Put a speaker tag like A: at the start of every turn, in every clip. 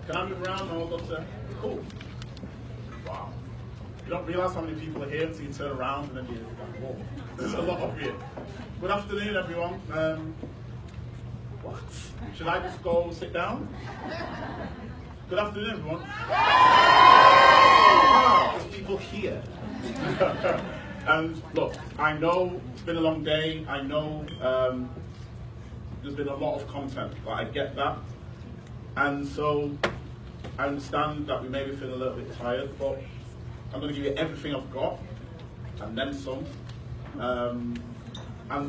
A: Can I move around? I'll go to. Cool. Wow. You don't realise how many people are here until you turn around and then you're like, whoa, there's a lot of you. Good afternoon, everyone. What? Should I just go sit down? Good afternoon, everyone. Wow, there's people here. And look, I know it's been a long day. I know there's been a lot of content. Like, I get that. And so I understand that we may be feeling a little bit tired, but I'm going to give you everything I've got, and then some. And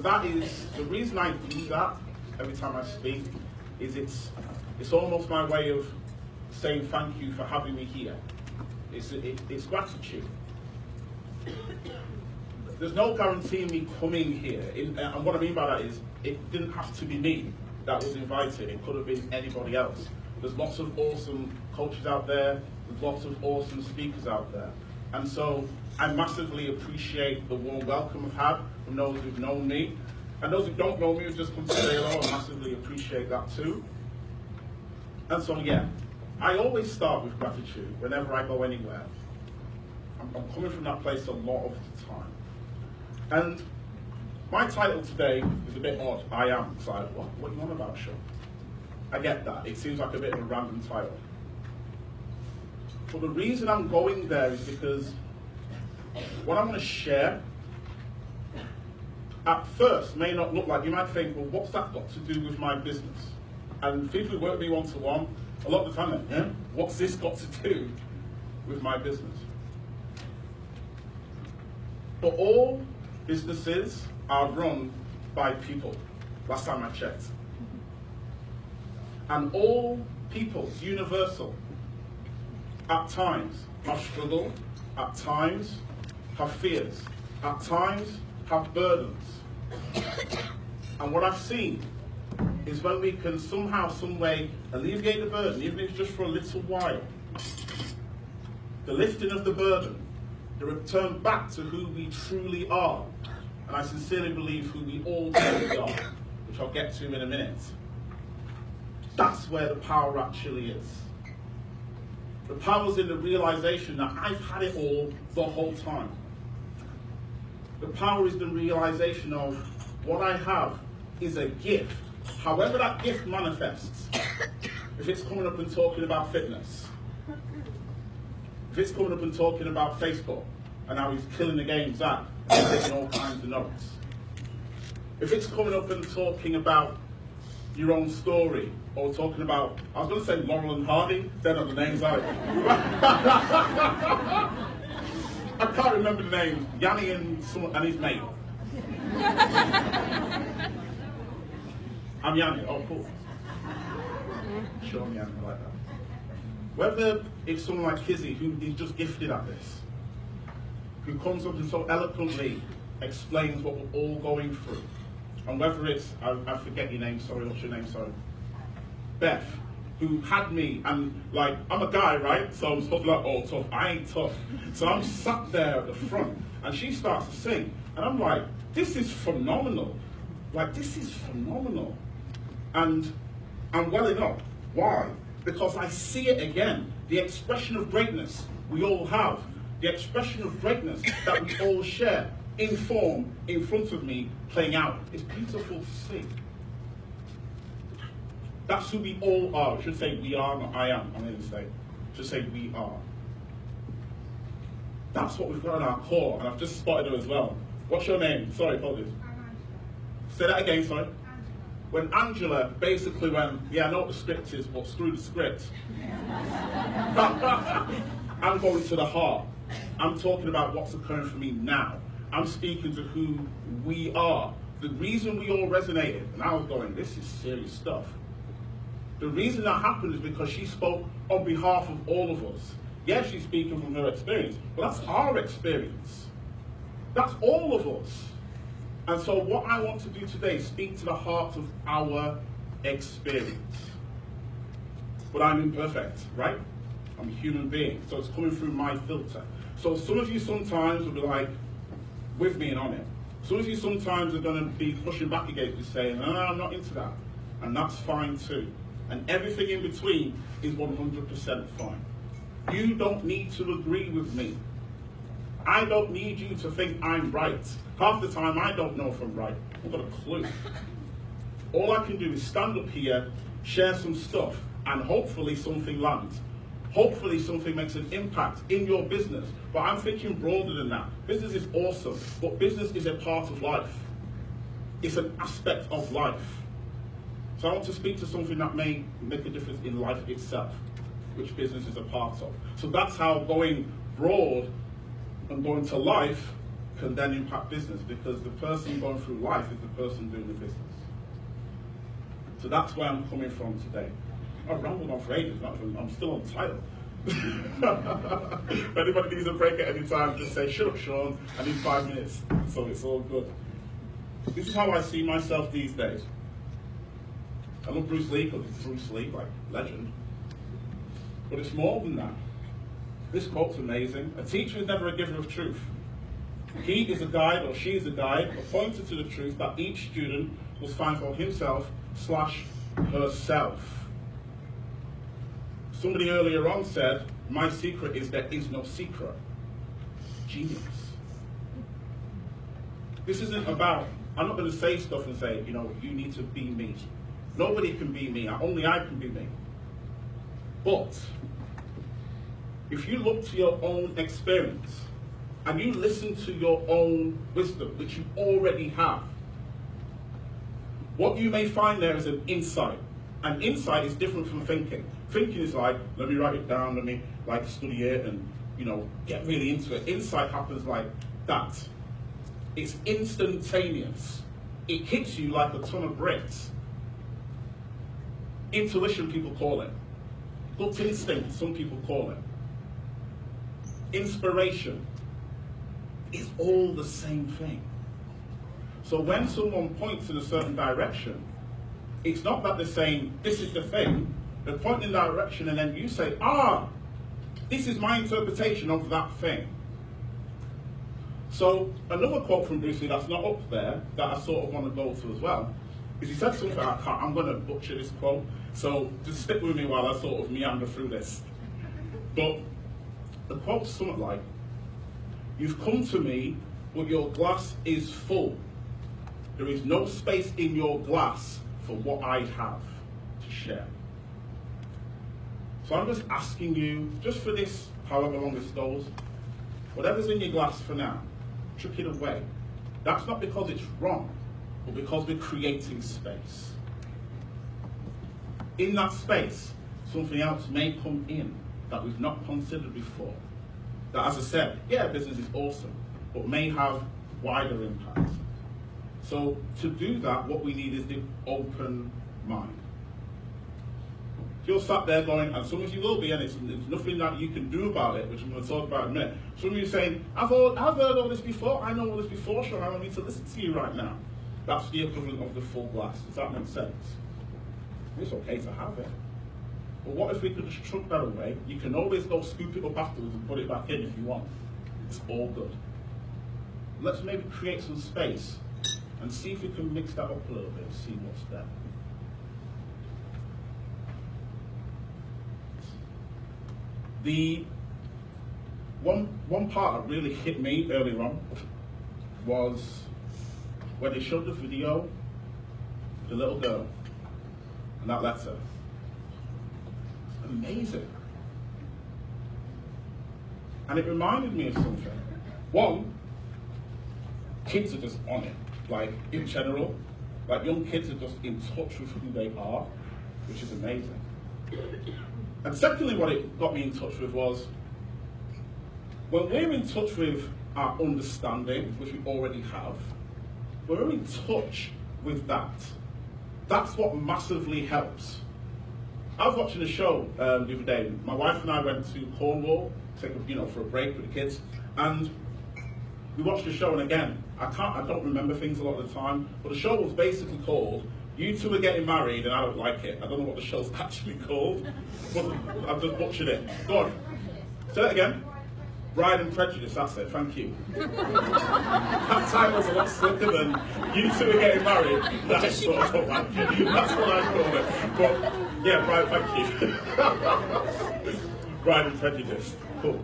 A: that is, the reason I do that every time I speak, is it's almost my way of saying thank you for having me here. It's gratitude. There's no guarantee in me coming here, and what I mean by that is, it didn't have to be me that was invited, it could have been anybody else. There's lots of awesome coaches out there, there's lots of awesome speakers out there. And so I massively appreciate the warm welcome I've had from those who've known me. And those who don't know me, who've just come to say hello, I massively appreciate that too. And so yeah, I always start with gratitude whenever I go anywhere. I'm coming from that place a lot of the time. And my title today is a bit odd. I am. It's like, what are you on about, Shaun? I get that. It seems like a bit of a random title. But the reason I'm going there is because what I'm going to share at first may not look like, you might think, well, what's that got to do with my business? And people who work with me one-to-one, a lot of the time, yeah, what's this got to do with my business? But all businesses are run by people, last time I checked. And all people, universal, at times have struggle, at times have fears, at times have burdens. And what I've seen is when we can somehow, some way alleviate the burden, even if it's just for a little while, the lifting of the burden, the return back to who we truly are, and I sincerely believe who we all truly are, which I'll get to in a minute, that's where the power actually is. The power's in the realization that I've had it all the whole time. The power is the realization of what I have is a gift. However that gift manifests, if it's coming up and talking about fitness, if it's coming up and talking about Facebook, and how he's killing the games at, and taking all kinds of notes. If it's coming up and talking about your own story, or talking about, I was going to say Laurel and Hardy, they're not the names, are they? I can't remember the name, Yanni and his mate. I'm Yanni, oh cool. Shaun Yanni, I like that. Whether it's someone like Kizzy, who is just gifted at this, who comes up and so eloquently explains what we're all going through, and whether it's, I forget your name, sorry, what's your name, sorry? Beth, who had me, and like, I'm a guy, right? So I'm supposed to be like, oh, tough. I ain't tough. So I'm sat there at the front, and she starts to sing, and I'm like, this is phenomenal. Like, this is phenomenal. And I'm welling up. Why? Because I see it again. The expression of greatness we all have, the expression of greatness that we all share, in form, in front of me, playing out. It's beautiful to see. That's who we all are. I should say we are, not I am. I'm going to say. I should say we are. That's what we've got at our core, and I've just spotted her as well. What's your name? Sorry, apologies. Say that again, sorry. When Angela basically went, yeah, I know what the script is, but screw the script. I'm going to the heart. I'm talking about what's occurring for me now. I'm speaking to who we are. The reason we all resonated, and I was going, this is serious stuff. The reason that happened is because she spoke on behalf of all of us. Yes, she's speaking from her experience, but that's our experience. That's all of us. And so what I want to do today is speak to the heart of our experience. But I'm imperfect, right? I'm a human being, so it's coming through my filter. So some of you sometimes will be like, with me and on it. Some of you sometimes are going to be pushing back against me saying, no, I'm not into that. And that's fine too. and everything in between is 100% fine. You don't need to agree with me. I don't need you to think I'm right. Half the time I don't know if I'm right. I've got a clue. All I can do is stand up here, share some stuff, and hopefully something lands. Hopefully something makes an impact in your business. But I'm thinking broader than that. Business is awesome, but business is a part of life. It's an aspect of life. So I want to speak to something that may make a difference in life itself, which business is a part of. So that's how going broad and going to life can then impact business, because the person going through life is the person doing the business. So that's where I'm coming from today. I've rambled on for ages, I'm still on title. If anybody needs a break at any time, just say, shut up, Shaun, I need 5 minutes. So it's all good. This is how I see myself these days. I love Bruce Lee because it's Bruce Lee, like legend. But it's more than that. This quote's amazing. A teacher is never a giver of truth. He is a guide, or she is a guide, a pointer to the truth that each student must find for himself/herself. Somebody earlier on said, my secret is there is no secret. Genius. This isn't about, I'm not going to say stuff and say, you know, you need to be me. Nobody can be me, only I can be me. But if you look to your own experience and you listen to your own wisdom, which you already have, what you may find there is an insight. And insight is different from thinking. Thinking is like, let me write it down, let me like study it and, you know, get really into it. Insight happens like that. It's instantaneous. It hits you like a ton of bricks. Intuition, people call it. Gut instinct, some people call it. Inspiration is all the same thing. So when someone points in a certain direction, it's not that they're saying, this is the thing. They're pointing in that direction and then you say, this is my interpretation of that thing. So another quote from Bruce Lee that's not up there, that I sort of want to go to as well, is he said something, I'm going to butcher this quote, so just stick with me while I sort of meander through this. But the quote's something like, you've come to me, but your glass is full. There is no space in your glass for what I have to share. So I'm just asking you, just for this, however long this goes, whatever's in your glass for now, chuck it away. That's not because it's wrong, but because we're creating space. In that space, something else may come in that we've not considered before. That, as I said, yeah, business is awesome, but may have wider impact. So to do that, what we need is the open mind. If you're sat there going, and some of you will be, and it's nothing that you can do about it, which I'm going to talk about in a minute. Some of you are saying, I've heard all this before, I know all this before, Shaun, I don't need to listen to you right now. That's the equivalent of the full glass. Does that make sense? It's okay to have it. But what if we could just chuck that away? You can always go scoop it up afterwards and put it back in if you want. It's all good. Let's maybe create some space and see if we can mix that up a little bit and see what's there. The one part that really hit me earlier on was when they showed the video, the little girl, and that letter. Amazing. And it reminded me of something. One, kids are just on it. Like, in general, like young kids are just in touch with who they are, which is amazing. And secondly, what it got me in touch with was, when we're in touch with our understanding, which we already have, when we're in touch with that, that's what massively helps. I was watching a show the other day. My wife and I went to Cornwall, for a break with the kids, and we watched the show, and again, I don't remember things a lot of the time, but the show was basically called, You Two Are Getting Married, and I don't like it. I don't know what the show's actually called, but I've just butchered it. Go on. Say that again. Bride and Prejudice, that's it, thank you. That title's a lot slicker than You Two Are Getting Married. That's what I call it. But Yeah, Bride, thank you. Bride and Prejudice. Cool.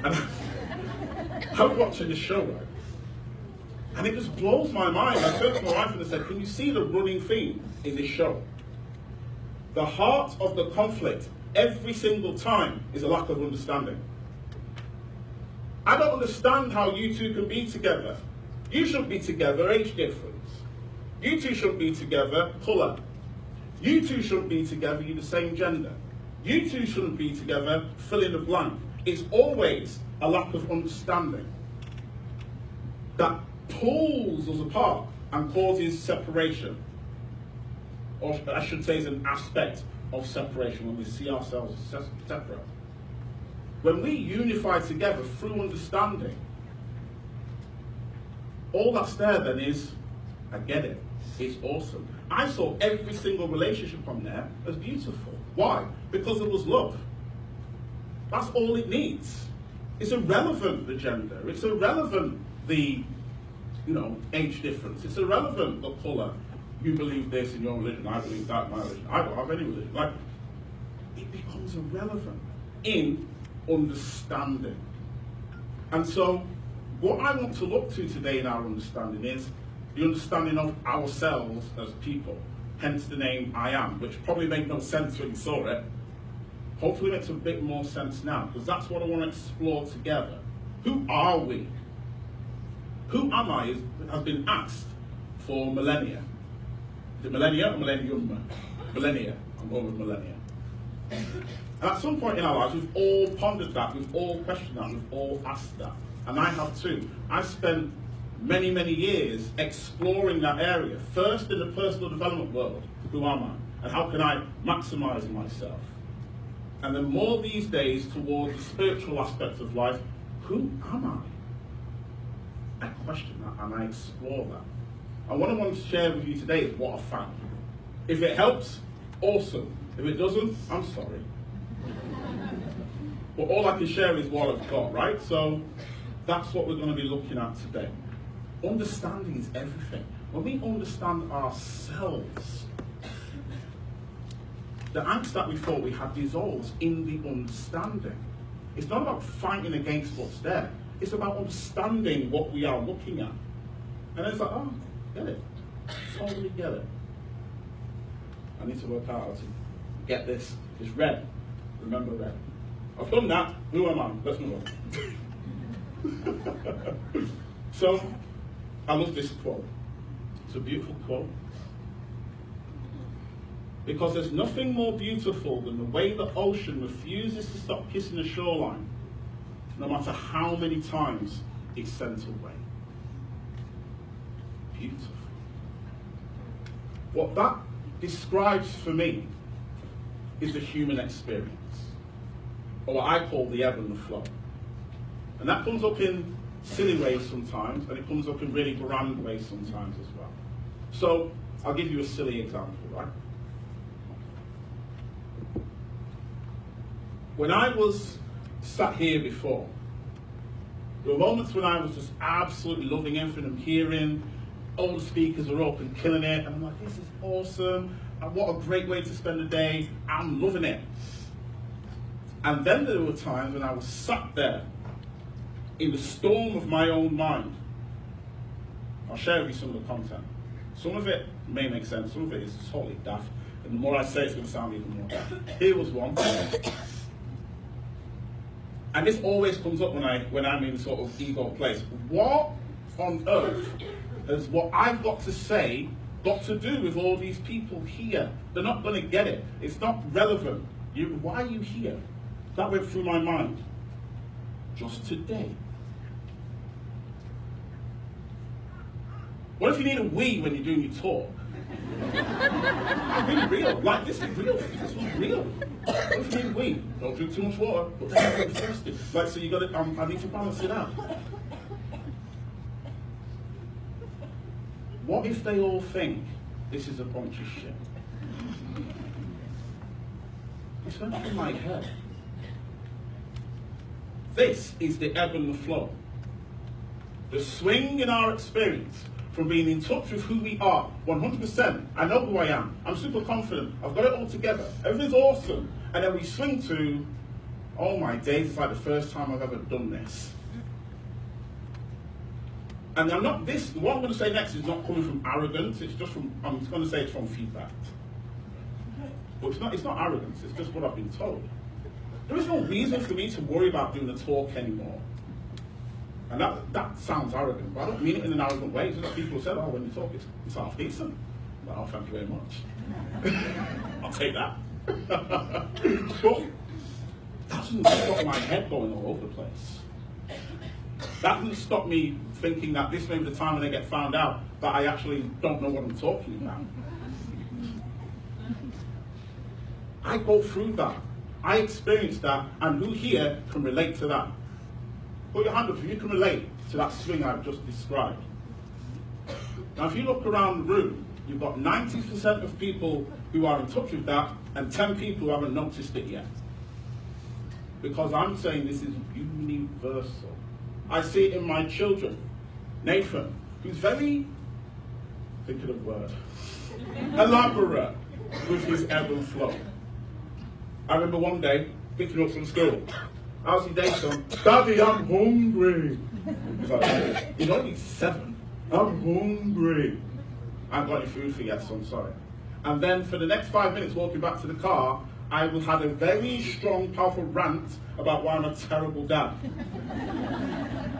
A: And I was watching this show, right? And it just blows my mind. I turned to my wife and I said, can you see the running theme in this show? The heart of the conflict every single time is a lack of understanding. I don't understand how you two can be together. You shouldn't be together, age difference. You two shouldn't be together, colour. You two shouldn't be together, you're the same gender. You two shouldn't be together, fill in the blank. It's always a lack of understanding that pulls us apart and causes separation. Or I should say is an aspect of separation when we see ourselves as separate. When we unify together through understanding, all that's there then is, I get it, it's awesome. I saw every single relationship on there as beautiful. Why? Because it was love. That's all it needs. It's irrelevant, the gender. It's irrelevant, the age difference. It's irrelevant, the colour. You believe this in your religion, I believe that in my religion. I don't have any religion. Like, it becomes irrelevant in understanding. And so, what I want to look to today in our understanding is the understanding of ourselves as people. Hence the name I Am, which probably made no sense when you saw it. Hopefully it makes a bit more sense now, because that's what I want to explore together. Who are we? Who am I has been asked for millennia. Is it millennia or millennium? Millennia. I'm going with millennia. And at some point in our lives, we've all pondered that, we've all questioned that, we've all asked that. And I have too. I've spent many, many years exploring that area. First in the personal development world, who am I? And how can I maximize myself? And then more these days towards the spiritual aspect of life, who am I? I question that and I explore that. And what I want to share with you today is what I found. If it helps, awesome. If it doesn't, I'm sorry. But all I can share is what I've got, right? So that's what we're going to be looking at today. Understanding is everything. When we understand ourselves, the angst that we thought we had dissolves in the understanding. It's not about fighting against what's there. It's about understanding what we are looking at. And it's like, oh, get it. Totally get it. I need to work out how to get this. It's red. Remember red. I've done that. Who am I? Let's move on. So, I love this quote. It's a beautiful quote. Because there's nothing more beautiful than the way the ocean refuses to stop kissing the shoreline, no matter how many times it's sent away. Beautiful. What that describes for me is the human experience, or what I call the ebb and the flow. And that comes up in silly ways sometimes, and it comes up in really grand ways sometimes as well. So, I'll give you a silly example, right? When I was sat here before, there were moments when I was just absolutely loving everything I'm hearing. All the speakers are up and killing it, and I'm like, this is awesome, and what a great way to spend the day, I'm loving it. And then there were times when I was sat there in the storm of my own mind. I'll share with you some of the content. Some of it may make sense, some of it is totally daft, and the more I say it's going to sound even more daft. Here was one. And this always comes up when I'm in sort of ego place. What on earth has what I've got to say got to do with all these people here? They're not going to get it. It's not relevant. Why are you here? That went through my mind. Just today. What if you need a wee when you're doing your talk? Really real. Like, this is real. This is real. What if you need a wee? Don't drink too much water, but then you're thirsty. Like, so you got to, I need to balance it out. What if they all think this is a bunch of shit? It's went through my head. This is the ebb and the flow. The swing in our experience from being in touch with who we are, 100%. I know who I am. I'm super confident. I've got it all together. Everything's awesome. And then we swing to, oh my days, it's like the first time I've ever done this. And I'm not this, what I'm going to say next is not coming from arrogance, it's just from, I'm going to say it's from feedback. But it's not arrogance, it's just what I've been told. There is no reason for me to worry about doing a talk anymore. And that sounds arrogant, but I don't mean it in an arrogant way. It's just people said, oh, when you talk, it's half decent. Well, oh, thank you very much. I'll take that. But that doesn't stop my head going all over the place. That doesn't stop me thinking that this may be the time when I get found out that I actually don't know what I'm talking about. I go through that. I experienced that, and who here can relate to that? Put your hand up if you can relate to that swing I've just described. Now, if you look around the room, you've got 90% of people who are in touch with that, and 10 people who haven't noticed it yet. Because I'm saying this is universal. I see it in my children. Nathan, who's very, thinking of word, elaborate with his ebb and flow. I remember one day, picking up from school, how's your day, son? Daddy, I'm hungry. He's like, he's only 7. I'm hungry. I haven't got any food for you yet, son, sorry. And then for the next 5 minutes walking back to the car, I had a very strong, powerful rant about why I'm a terrible dad.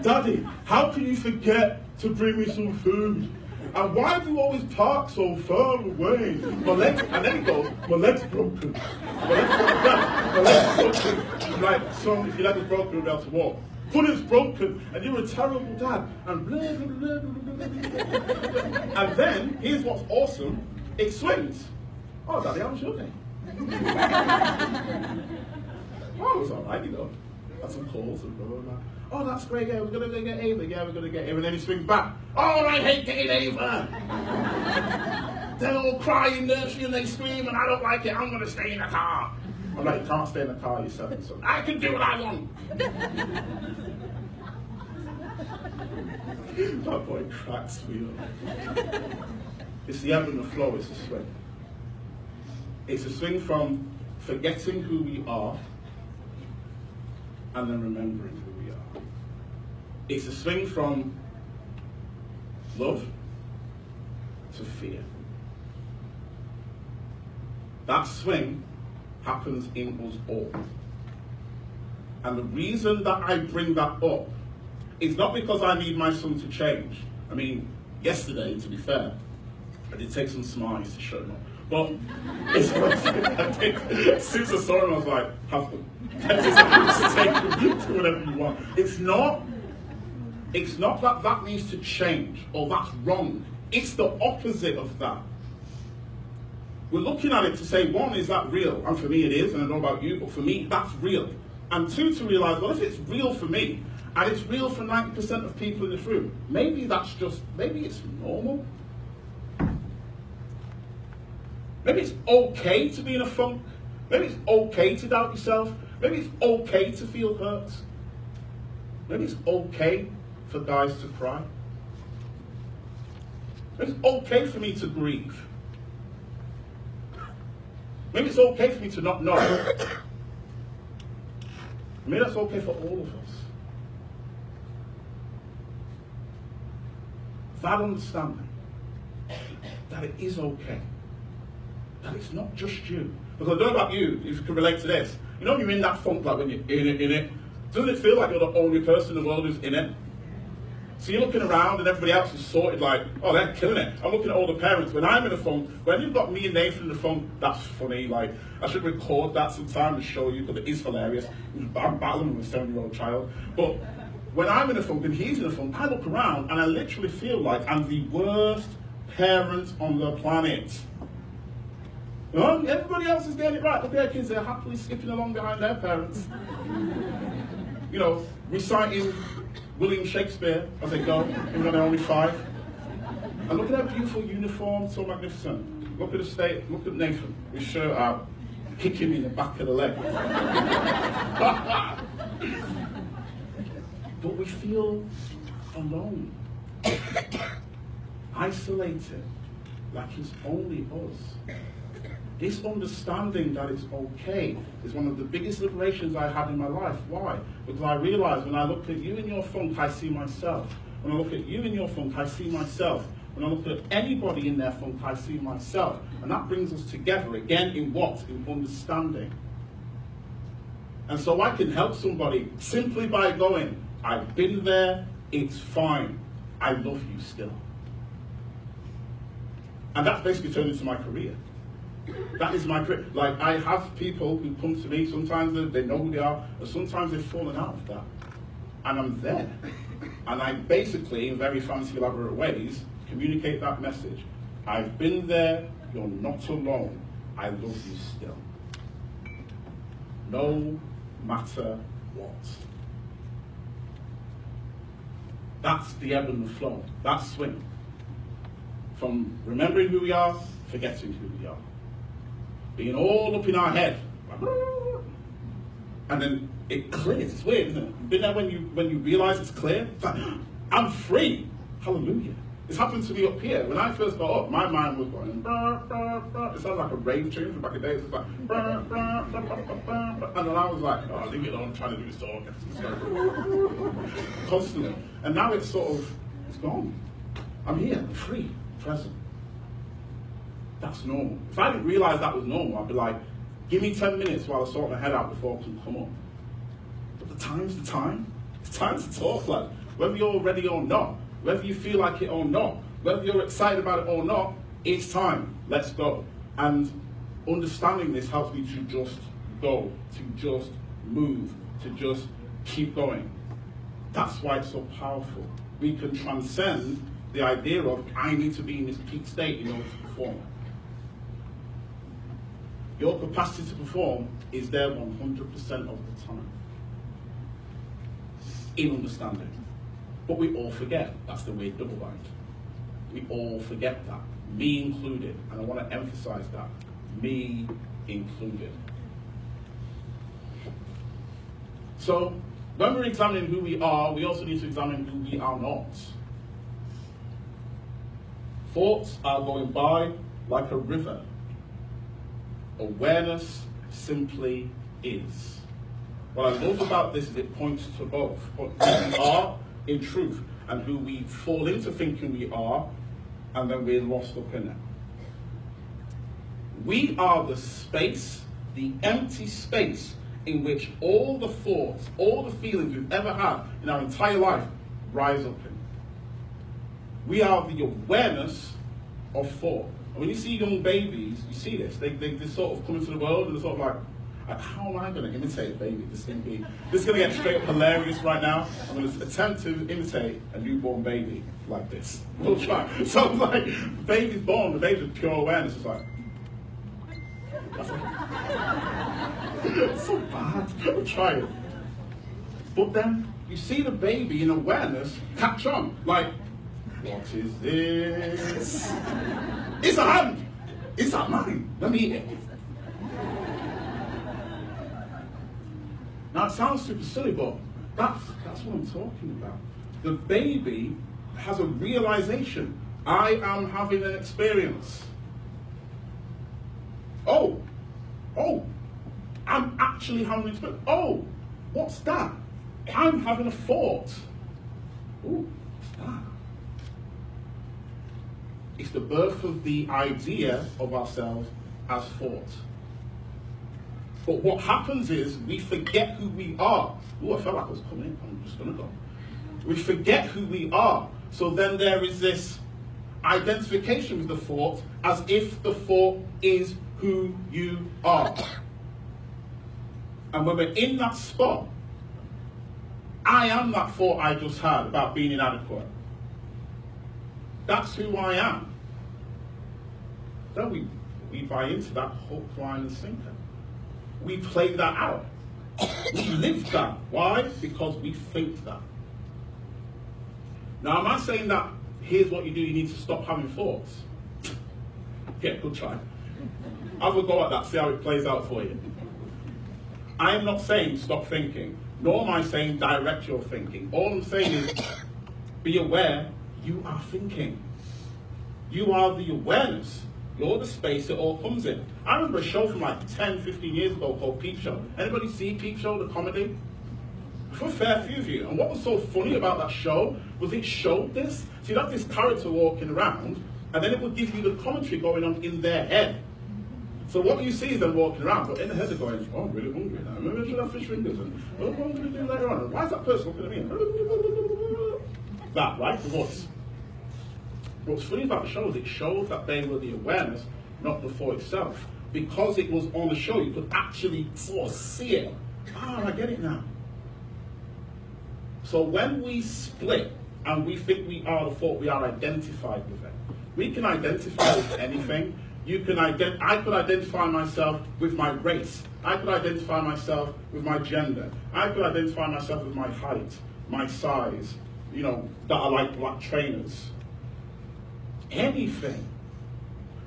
A: Daddy, how can you forget to bring me some food? And why do you always park so far away? My legs, and then he goes, my leg's broken. My leg's broken. I'm like, son, if your leg is broken, you'll be able to walk. But it's broken, and you're a terrible dad. And blah, blah, blah, blah, blah, blah. And then, here's what's awesome, it swings. Oh, Daddy, how was your day? Oh, it was alright, you know. Had some calls and blah, blah, blah. Oh, that's great, yeah, we're going to go get Ava. Yeah, we're going to get Ava. And then he swings back. Oh, I hate getting Ava. They're all crying, nursery, and they scream, and I don't like it. I'm going to stay in the car. I'm like, you can't stay in the car, you're 7, son. I can do what I want. That boy cracks me up. It's the ebb and the flow, it's a swing. It's a swing from forgetting who we are and then remembering who we are. It's a swing from love to fear. That swing happens in us all. And the reason that I bring that up is not because I need my son to change. I mean, yesterday, to be fair, I did take some smiles to show him up. But it's as soon as I saw him, I was like, have them. Do whatever you want. It's not that that needs to change or that's wrong. It's the opposite of that. We're looking at it to say, 1, is that real? And for me it is, and I don't know about you, but for me that's real. And 2, to realize, well, if it's real for me, and it's real for 90% of people in this room, maybe it's normal. Maybe it's okay to be in a funk. Maybe it's okay to doubt yourself. Maybe it's okay to feel hurt. Maybe it's okay for guys to cry. Maybe it's okay for me to grieve. Maybe it's okay for me to not know. Maybe that's okay for all of us. That understanding, that it is okay. That it's not just you. Because I don't know about you, if you can relate to this. You know when you're in that funk, like when you're in it, doesn't it feel like you're the only person in the world who's in it? So you're looking around and everybody else is sorted like, oh, they're killing it. I'm looking at all the parents. When I'm in a funk, when you've got me and Nathan in the funk, that's funny. Like, I should record that sometime to show you, because it is hilarious. I'm battling with a 7-year-old child. But when I'm in a funk and he's in a funk, I look around and I literally feel like I'm the worst parent on the planet. Everybody else is getting it right. Look at their kids, they're happily skipping along behind their parents. You know, reciting William Shakespeare as they go, even though they're only 5. And look at that beautiful uniform, so magnificent. Look at the state, look at Nathan, with his shirt out, kicking me in the back of the leg. But we feel alone. isolated, like it's only us. This understanding that it's okay is one of the biggest liberations I had in my life. Why? Because I realized when I look at you in your funk, I see myself. When I look at you in your funk, I see myself. When I look at anybody in their funk, I see myself. And that brings us together again in what? In understanding. And so I can help somebody simply by going, I've been there, it's fine. I love you still. And that's basically turned into my career. That is my career. Like, I have people who come to me, sometimes they know who they are, and sometimes they've fallen out of that. And I'm there. And I basically, in very fancy, elaborate ways, communicate that message. I've been there, you're not alone. I love you still. No matter what. That's the ebb and the flow. That's swing. From remembering who we are, forgetting who we are. Being all up in our head. And then it clears. It's weird, isn't it? Been there when you realize it's clear? It's like, I'm free. Hallelujah. It's happened to me up here. When I first got up, my mind was going, it sounded like a rave tune from back in the days. It's like, and then I was like, oh, leave it alone, I'm trying to do this all. Constantly. And now it's sort of, it's gone. I'm here, I'm free, present. That's normal. If I didn't realize that was normal, I'd be like, give me 10 minutes while I sort my head out before I can come up. But the time's the time. It's time to talk, lad. Whether you're ready or not, whether you feel like it or not, whether you're excited about it or not, it's time. Let's go. And understanding this helps me to just go, to just move, to just keep going. That's why it's so powerful. We can transcend the idea of, I need to be in this peak state in order to perform. Your capacity to perform is there 100% of the time. In understanding. But we all forget. That's the way double bind. We all forget that. Me included. And I want to emphasize that. Me included. So, when we're examining who we are, we also need to examine who we are not. Thoughts are going by like a river. Awareness simply is. What I love about this is it points to both. Who we are in truth and who we fall into thinking we are, and then we're lost up in it. We are the space, the empty space in which all the thoughts, all the feelings we've ever had in our entire life rise up in. We are the awareness of thought. And when you see young babies, you see this. They sort of come into the world and they're sort of like, how am I going to imitate a baby? This is going to get straight up hilarious right now. I'm going to attempt to imitate a newborn baby like this. We'll try. So it's like, the baby's born, the baby's pure awareness. It's like, that's it's so bad. We'll try it. But then you see the baby in awareness catch on. Like, what is this? It's a hand. It's not mine. Let me eat it. Now it sounds super silly, but that's what I'm talking about. The baby has a realization. I am having an experience. Oh, I'm actually having an experience. Oh, what's that? I'm having a thought. Ooh, what's that? It's the birth of the idea of ourselves as thought. But what happens is we forget who we are. Oh, I felt like I was coming in. I'm just going to go. We forget who we are. So then there is this identification with the thought as if the thought is who you are. And when we're in that spot, I am that thought I just had about being inadequate. That's who I am. Then we buy into that hook, line, and sinker. We play that out. We live that. Why? Because we think that. Now, am I saying that here's what you do, you need to stop having thoughts? Yeah, good try. I will go at that, see how it plays out for you. I am not saying stop thinking, nor am I saying direct your thinking. All I'm saying is be aware you are thinking. You are the awareness. You're the space it all comes in. I remember a show from like 10, 15 years ago called Peep Show. Anybody see Peep Show, the comedy? For a fair few of you. And what was so funny about that show was it showed this. So you'd have this character walking around, and then it would give you the commentary going on in their head. So what you see is them walking around, but in the head they're going, oh, I'm really hungry now. Maybe I should have fish fingers. And what am I going to do later on? And why is that person looking at me? That, right? The voice. What's funny about the show is it showed that they were the awareness, not the thought itself. Because it was on the show, you could actually sort of see it. Ah, I get it now. So when we split and we think we are the thought, we are identified with it. We can identify with anything. I could identify myself with my race. I could identify myself with my gender. I could identify myself with my height, my size, that I like black trainers. Anything.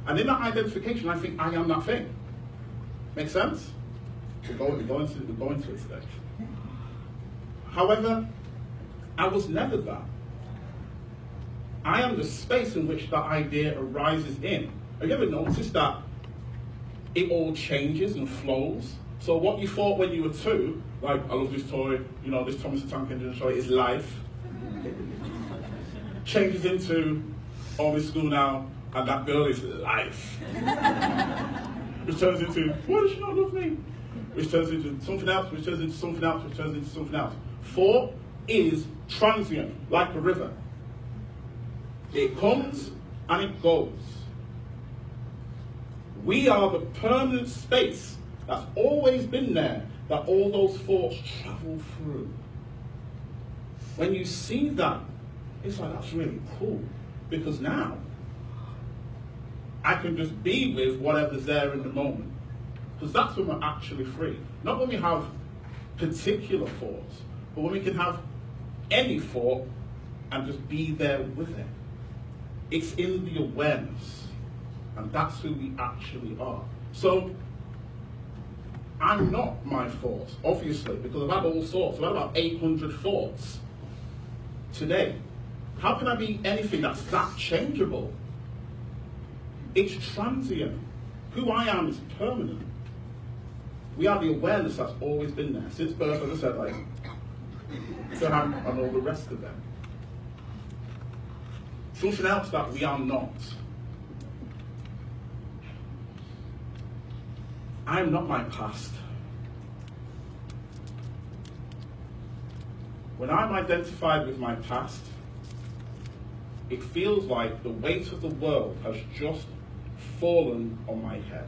A: And in that identification, I think I am that thing. Make sense? We're going to it today. However, I was never that. I am the space in which that idea arises in. Have you ever noticed that it all changes and flows? So what you thought when you were 2, like, I love this toy, this Thomas the Tank Engine toy is life, changes into, oh, I'm in school now, and that girl is life. Which turns into, why does she not love me? Which turns into something else, which turns into something else, which turns into something else. Thought is transient, like a river. It comes and it goes. We are the permanent space that's always been there, that all those thoughts travel through. When you see that, it's like, that's really cool. Because now, I can just be with whatever's there in the moment. Because that's when we're actually free. Not when we have particular thoughts, but when we can have any thought and just be there with it. It's in the awareness. And that's who we actually are. So, I'm not my thoughts, obviously, because I've had all sorts. I've had about 800 thoughts today. How can I be anything that's that changeable? It's transient. Who I am is permanent. We are the awareness that's always been there. Since birth, as I said, like, so and all the rest of them. Something else that we are not. I am not my past. When I'm identified with my past, it feels like the weight of the world has just fallen on my head.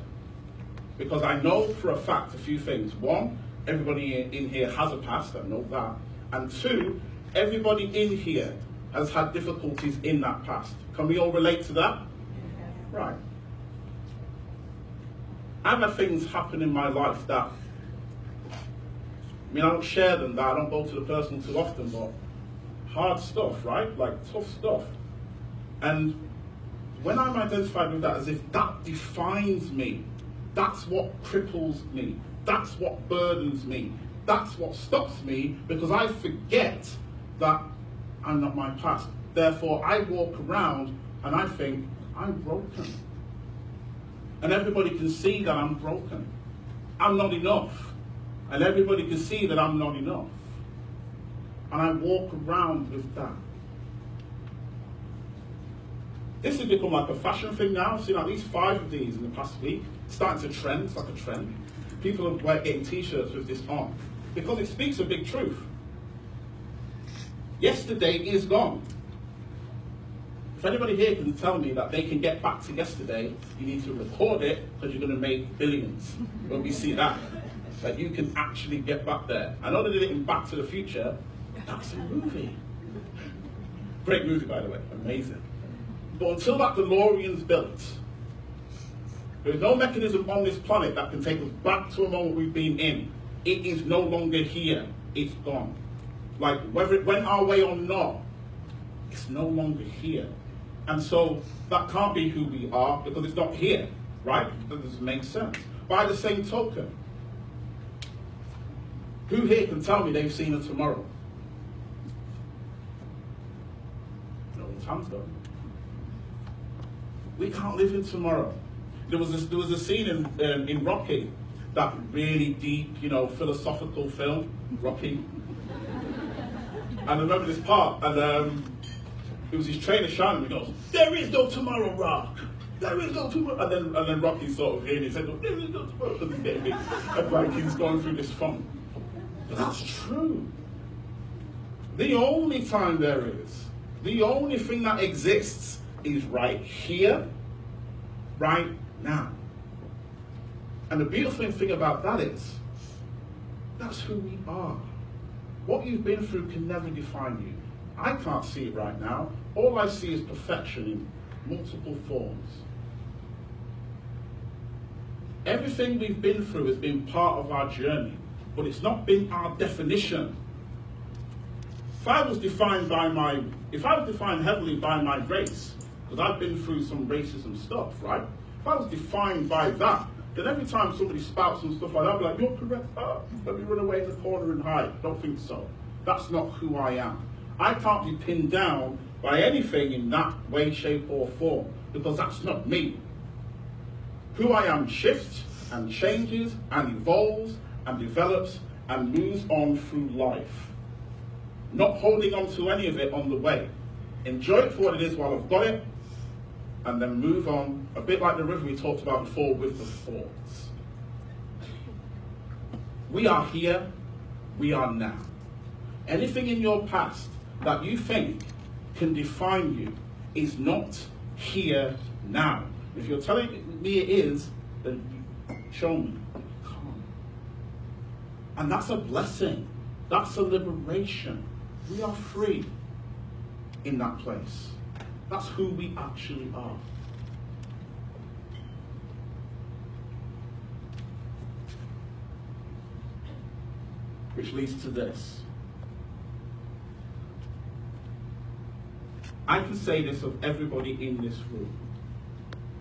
A: Because I know for a fact a few things. One, everybody in here has a past, I know that. And 2, everybody in here has had difficulties in that past. Can we all relate to that? Right. I've had things happen in my life that, I don't share them, that I don't go to the person too often, but hard stuff, right? Like tough stuff. And when I'm identified with that as if that defines me, that's what cripples me, that's what burdens me, that's what stops me, because I forget that I'm not my past. Therefore, I walk around and I think, I'm broken. And everybody can see that I'm broken. I'm not enough. And everybody can see that I'm not enough. And I walk around with that. This has become like a fashion thing now. I've seen at least 5 of these in the past week. It's starting to trend. It's like a trend. People are getting t-shirts with this on. Because it speaks a big truth. Yesterday is gone. If anybody here can tell me that they can get back to yesterday, you need to record it because you're going to make billions when we see that. That you can actually get back there. I know they did it in Back to the Future. That's a movie. Great movie, by the way. Amazing. But until that DeLorean's built, there's no mechanism on this planet that can take us back to a moment we've been in. It is no longer here. It's gone. Like, whether it went our way or not, it's no longer here. And so that can't be who we are because it's not here, right? That doesn't make sense. By the same token, who here can tell me they've seen a tomorrow? No one's hands up. We can't live in tomorrow. There was a scene in Rocky, that really deep, philosophical film, Rocky. And I remember this part, and it was his trainer Shaun, and he goes, "There is no tomorrow, Rock. There is no tomorrow." And then Rocky sort of hearing it said, "There is no tomorrow," because he's getting big, and like he's going through this funk. But that's true. The only time there is, the only thing that exists is right here, right now. And the beautiful thing about that is, that's who we are. What you've been through can never define you. I can't see it right now. All I see is perfection in multiple forms. Everything we've been through has been part of our journey, but it's not been our definition. If I was defined heavily by my race, because I've been through some racism stuff, right? If I was defined by that, then every time somebody spouts some stuff like that, I'd be like, "You're correct, let me run away in the corner and hide." Don't think so. That's not who I am. I can't be pinned down by anything in that way, shape, or form, because that's not me. Who I am shifts and changes and evolves and develops and moves on through life. Not holding on to any of it on the way. Enjoy it for what it is while I've got it, and then move on, a bit like the river we talked about before with the thoughts. We are here, we are now. Anything in your past that you think can define you is not here now. If you're telling me it is, then show me. Come on. And that's a blessing. That's a liberation. We are free in that place. That's who we actually are. Which leads to this. I can say this of everybody in this room.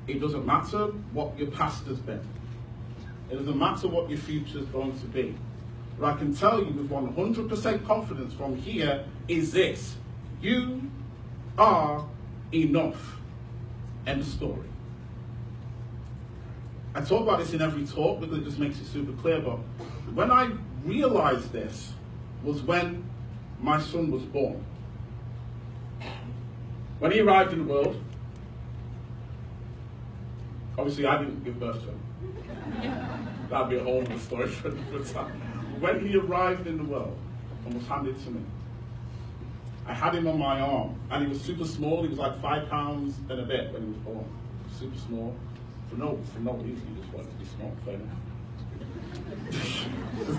A: It doesn't matter what your past has been. It doesn't matter what your future is going to be. What I can tell you with 100% confidence from here is this. You are enough. End of story. I talk about this in every talk because it just makes it super clear, but when I realized this was when my son was born. When he arrived in the world, obviously I didn't give birth to him. That'd be a whole other story for another time. When he arrived in the world and was handed to me, I had him on my arm, and he was super small. He was like 5 pounds and a bit when he was born. Super small. For no reason, he just wanted to be small. Fair enough.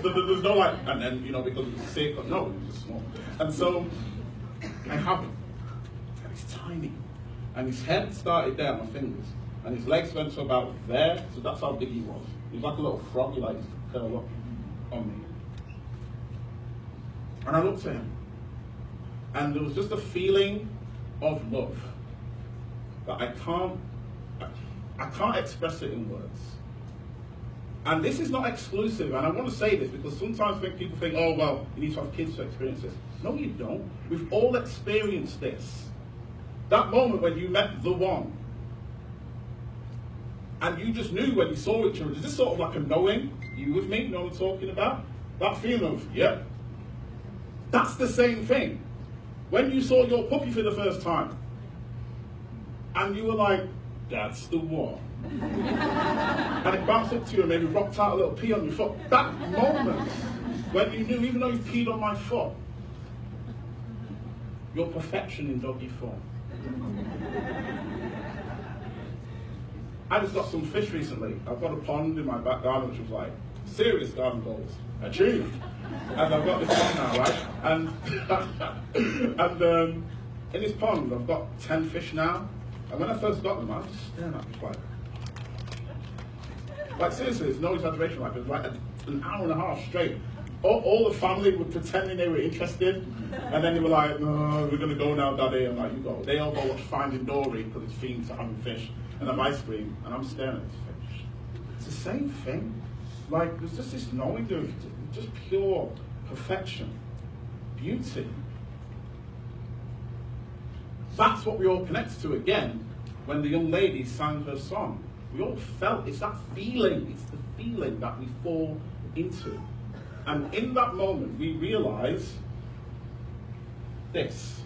A: There's no like, and then, because he was sick, or no, he was just small. And so, I have him. And he's tiny. And his head started there, my fingers. And his legs went to about there, so that's how big he was. He was like a little frog, he used to curl up on me. And I looked at him. And there was just a feeling of love that I can't express it in words. And this is not exclusive, and I want to say this because sometimes people think, oh, well, you need to have kids to experience this. No, you don't. We've all experienced this. That moment when you met the one, and you just knew when you saw each other, is this sort of like a knowing? You with me? You know what I'm talking about? That feeling of, yeah. That's the same thing. When you saw your puppy for the first time, and you were like, that's the one. And it bounced up to you and maybe rocked out a little pee on your foot. That moment, when you knew, even though you peed on my foot, your perfection in doggy form. I just got some fish recently. I've got a pond in my back garden, which was like, serious garden goals. Achieved. And I've got this pond now, right? And in this pond, I've got 10 fish now. And when I first got them, I was just staring at them like seriously, it's no exaggeration, like it was like an hour and a half straight. All the family were pretending they were interested, and then they were like, no, we're going to go now, Daddy. I'm like, you go. They all go watch Finding Dory because it's themed to having fish, and have ice cream, and I'm staring at this fish. It's the same thing. Like, there's just this knowing, there's just pure perfection, beauty. That's what we all connect to again when the young lady sang her song. We all felt, it's that feeling, it's the feeling that we fall into. And in that moment, we realize this.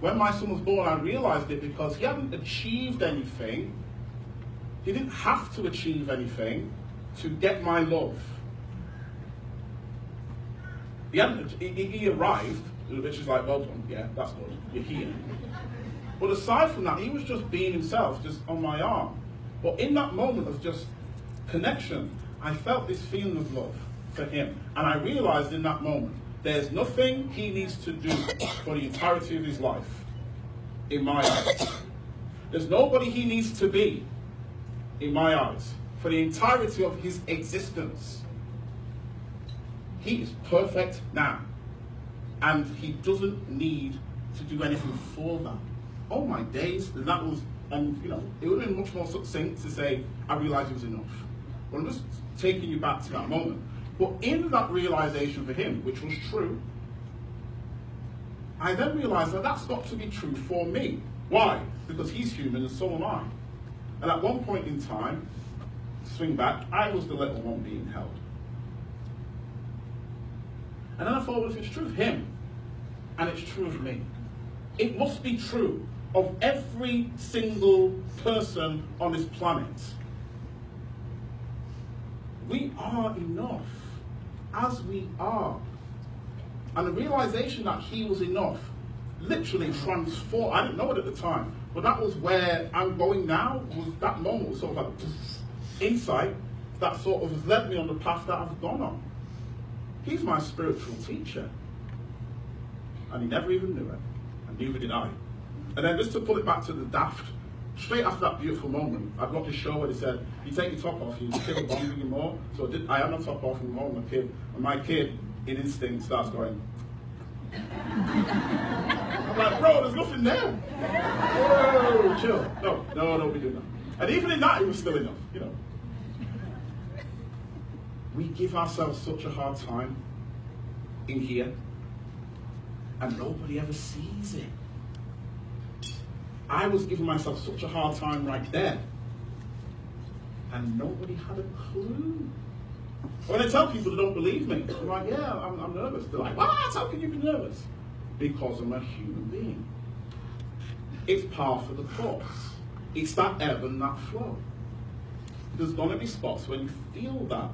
A: When my son was born, I realized it because he hadn't achieved anything. He didn't have to achieve anything to get my love. He arrived, which is like, well done, yeah, that's good, you're here. But aside from that, he was just being himself, just on my arm. But in that moment of just connection, I felt this feeling of love for him. And I realized in that moment, there's nothing he needs to do for the entirety of his life, in my eyes. There's nobody he needs to be, in my eyes, for the entirety of his existence. He is perfect now. And he doesn't need to do anything for that. Oh my days, and that was, and you know, it would have been much more succinct to say, I realized it was enough. But I'm just taking you back to that moment. But in that realization for him, which was true, I then realized that that's got to be true for me. Why? Because he's human and so am I. And at one point in time, swing back, I was the little one being held. And then I thought, well, if it's true of him, and it's true of me, it must be true of every single person on this planet. We are enough as we are. And the realization that he was enough literally transformed. I didn't know it at the time, but that was where I'm going now. Was that moment was sort of like insight that sort of has led me on the path that I've gone on. He's my spiritual teacher. And he never even knew it. And neither did I. And then just to pull it back to the daft, straight after that beautiful moment, I'd got this show where they said, you take your top off, you kid will bond you more. So I had my top off and more my kid. And my kid, in instinct, starts going. I'm like, bro, there's nothing there. Whoa, chill. No, don't be doing that. And even in that, it was still enough, you know. We give ourselves such a hard time in here, and nobody ever sees it. I was giving myself such a hard time right there, and nobody had a clue. When I tell people they don't believe me, I'm like, yeah, I'm nervous. They're like, what? How can you be nervous? Because I'm a human being. It's par for the course. It's that ebb and that flow. There's going to be spots when you feel that,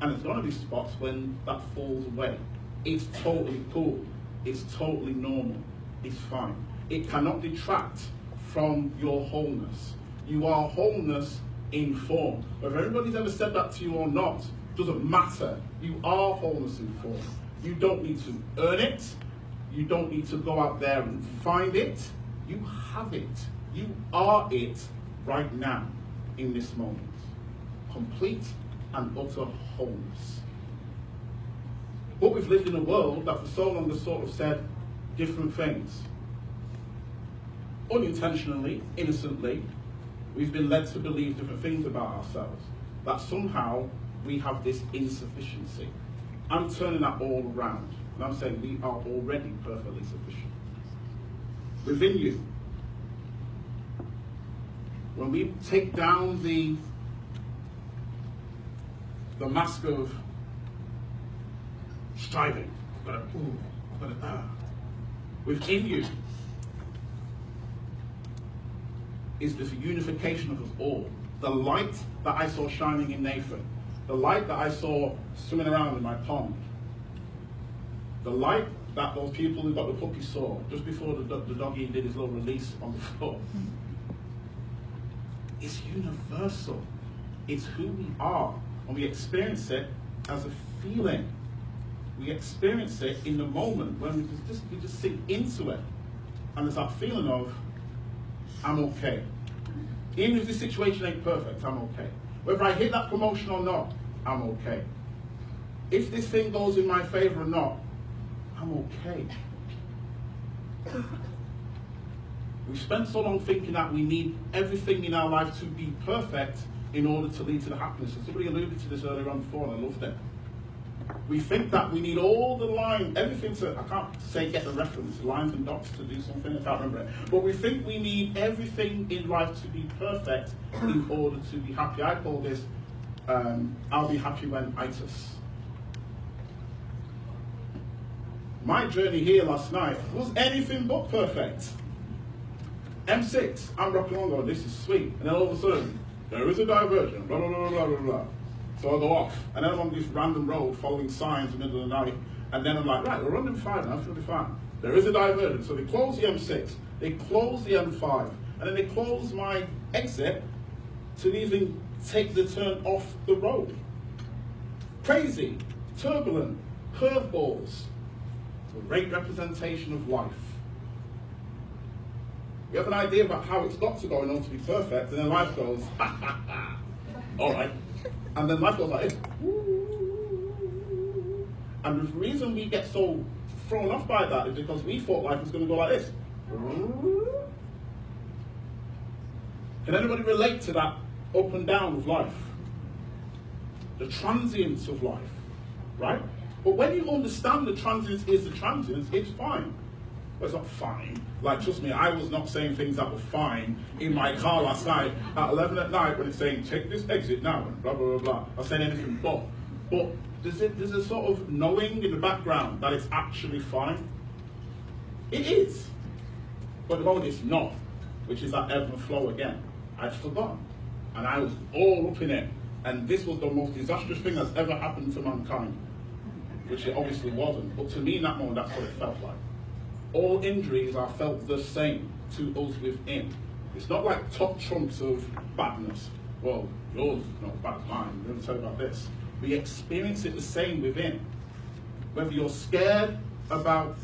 A: and there's going to be spots when that falls away. It's totally cool. It's totally normal. It's fine. It cannot detract from your wholeness. You are wholeness in form. Whether everybody's ever said that to you or not, doesn't matter. You are wholeness in form. You don't need to earn it. You don't need to go out there and find it. You have it. You are it right now, in this moment. Complete and utter wholeness. But we've lived in a world that for so long has sort of said different things. Unintentionally, innocently, we've been led to believe different things about ourselves. That somehow we have this insufficiency. I'm turning that all around. And I'm saying we are already perfectly sufficient. Within you. When we take down the mask of striving, within you is this unification of us all. The light that I saw shining in Nathan, the light that I saw swimming around in my pond, the light that those people who got the puppy saw just before the doggy did his little release on the floor. It's universal. It's who we are. And we experience it as a feeling. We experience it in the moment when we just sink into it. And there's that feeling of, I'm okay. Even if the situation ain't perfect, I'm okay. Whether I hit that promotion or not, I'm okay. If this thing goes in my favor or not, I'm okay. We've spent so long thinking that we need everything in our life to be perfect in order to lead to the happiness. And somebody alluded to this earlier on before, and I loved it. We think that we need all the line, everything to, I can't say get the reference, lines and dots to do something, I can't remember it. But we think we need everything in life to be perfect in order to be happy. I call this, I'll be happy when itis. My journey here last night was anything but perfect. M6, I'm rocking on going, this is sweet. And then all of a sudden, there is a diversion, blah, blah, blah, blah, blah, blah. So I go off, and then I'm on this random road following signs in the middle of the night, and then I'm like, right, we're running fine, I'm going to be fine. There is a diversion, so they close the M6, they close the M5, and then they close my exit to even take the turn off the road. Crazy, turbulent, curveballs, a great representation of life. We have an idea about how it's got to go in order to be perfect, and then life goes, ha ha ha, all right. And then life goes like this. And the reason we get so thrown off by that is because we thought life was going to go like this. Can anybody relate to that up and down of life? The transience of life, right? But when you understand the transience is the transience, it's fine. Well, it's not fine. Like, trust me, I was not saying things that were fine in my car last night at 11 at night when it's saying, take this exit now, and blah, blah, blah, blah. I was saying anything but. But there's a sort of knowing in the background that it's actually fine. It is. But the moment it's not, which is that ebb and flow again, I'd forgotten. And I was all up in it. And this was the most disastrous thing that's ever happened to mankind. Which it obviously wasn't. But to me in that moment, that's what it felt like. All injuries are felt the same to us within. It's not like top trumps of badness. Well, yours is not as bad as mine. I'm going to tell you about this. We experience it the same within. Whether you're scared about,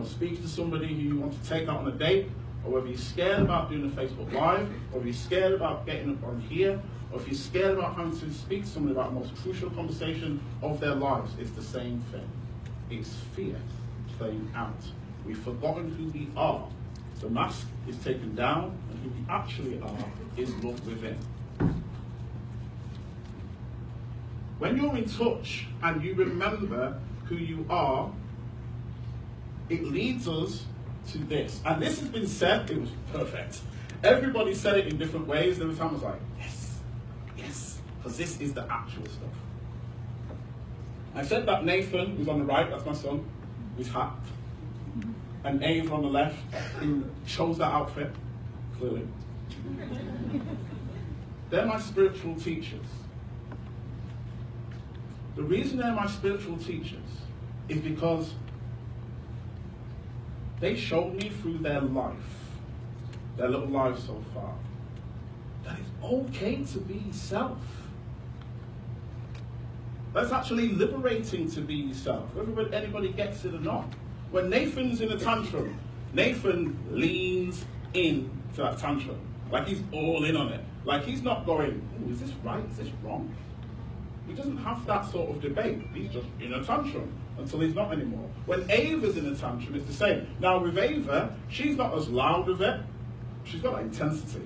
A: speaking to somebody who you want to take out on a date, or whether you're scared about doing a Facebook Live, or if you're scared about getting up on here, or if you're scared about having to speak to somebody about the most crucial conversation of their lives, it's the same thing. It's fear playing out. We've forgotten who we are. The mask is taken down, and who we actually are is love within. When you're in touch and you remember who you are, it leads us to this. And this has been said, it was perfect. Everybody said it in different ways. Every time I was like, yes, yes, because this is the actual stuff. I said that Nathan, who's on the right, that's my son, who's hacked. And Ava on the left, who chose that outfit, clearly. They're my spiritual teachers. The reason they're my spiritual teachers is because they showed me through their life, their little lives so far, that it's okay to be yourself. That's actually liberating to be yourself, whether anybody gets it or not. When Nathan's in a tantrum, Nathan leans in to that tantrum. Like he's all in on it. Like he's not going, is this right? Is this wrong? He doesn't have that sort of debate. He's just in a tantrum until he's not anymore. When Ava's in a tantrum, it's the same. Now with Ava, she's not as loud with it. She's got that intensity.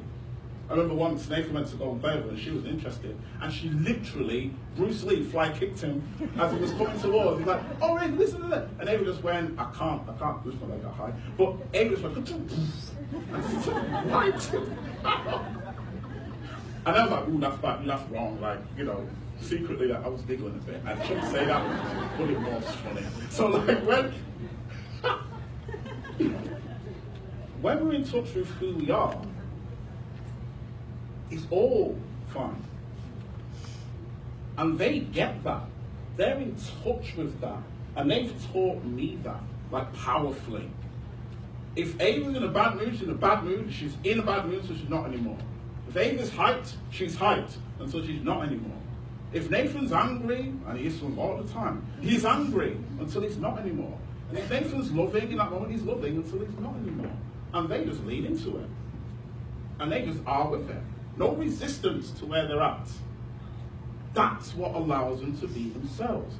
A: I remember once Nathan went to go and play with her and she was interested. And she literally, Bruce Lee fly kicked him as he was coming towards. He's like, oh, Ava, listen to that. And Ava just went, I can't, this one I got high. But Ava just went, right. And I was like, ooh, that's bad, that's wrong. Like, secretly I was giggling a bit. I shouldn't say that, but it was funny. So like when we're in touch with who we are, it's all fine. And they get that. They're in touch with that. And they've taught me that, like powerfully. If Ava's in a bad mood, she's in a bad mood. She's in a bad mood, so she's not anymore. If Ava's hyped, she's hyped, and so she's not anymore. If Nathan's angry, and he is from all the time, he's angry until he's not anymore. And if Nathan's loving in that moment, he's loving until he's not anymore. And they just lean into it. And they just are with it. No resistance to where they're at. That's what allows them to be themselves.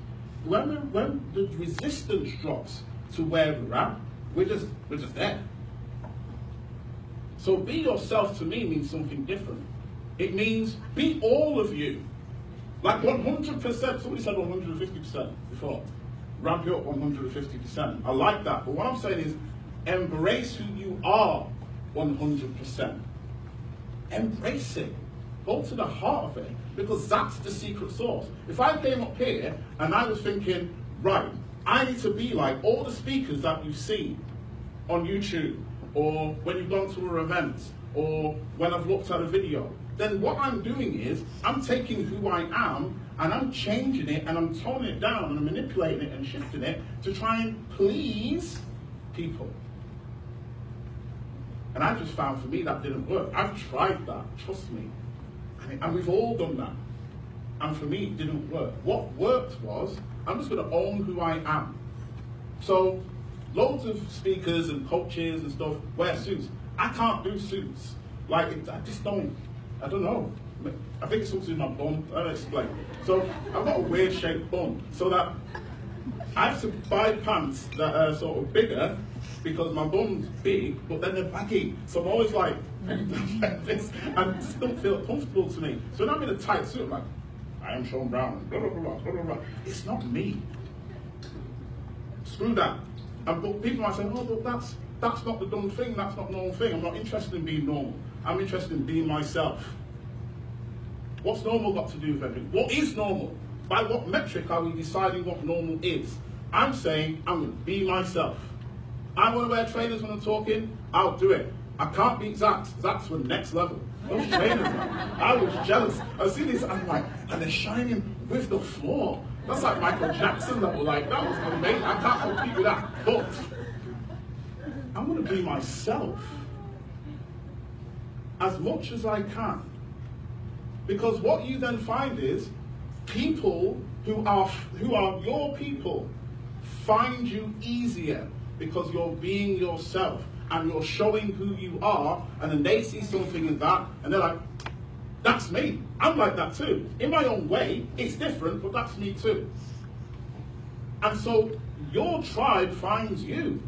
A: When the resistance drops to where we're at, we're just there. So be yourself to me means something different. It means be all of you. Like 100%, somebody said 150% before. Ramp it up 150%. I like that. But what I'm saying is, embrace who you are 100%. Embrace it. Go to the heart of it, because that's the secret sauce. If I came up here and I was thinking, right, I need to be like all the speakers that you see on YouTube, or when you've gone to an event, or when I've looked at a video, then what I'm doing is I'm taking who I am and I'm changing it and I'm toning it down and I'm manipulating it and shifting it to try and please people. And I just found for me that didn't work. I've tried that, trust me. And we've all done that. And for me, it didn't work. What worked was, I'm just going to own who I am. So, loads of speakers and coaches and stuff wear suits. I can't do suits. Like, I just don't. I don't know. I think it's something in my bum. I'll explain. So, I've got a weird shaped bum. So that I have to buy pants that are sort of bigger because my bum's big, but then they're baggy. So I'm always like this, and it just don't feel comfortable to me. So when I'm in a tight suit, I'm like, I am Shaun Browne, blah, blah, blah, blah, blah, blah. It's not me. Screw that. But people might say, oh, look, that's not the dumb thing, that's not the normal thing. I'm not interested in being normal. I'm interested in being myself. What's normal got to do with everything? What is normal? By what metric are we deciding what normal is? I'm saying I'm going to be myself. I want to wear trainers when I'm talking, I'll do it. I can't beat Zach's. Zach's the next level. Those trainers, man. I was jealous. I see this, I'm like, and they're shining with the floor. That's like Michael Jackson level. Like, that was amazing. I can't compete with that. But I'm going to be myself as much as I can. Because what you then find is people who are your people find you easier because you're being yourself and you're showing who you are, and then they see something in that and they're like, that's me. I'm like that too. In my own way, it's different, but that's me too. And so your tribe finds you.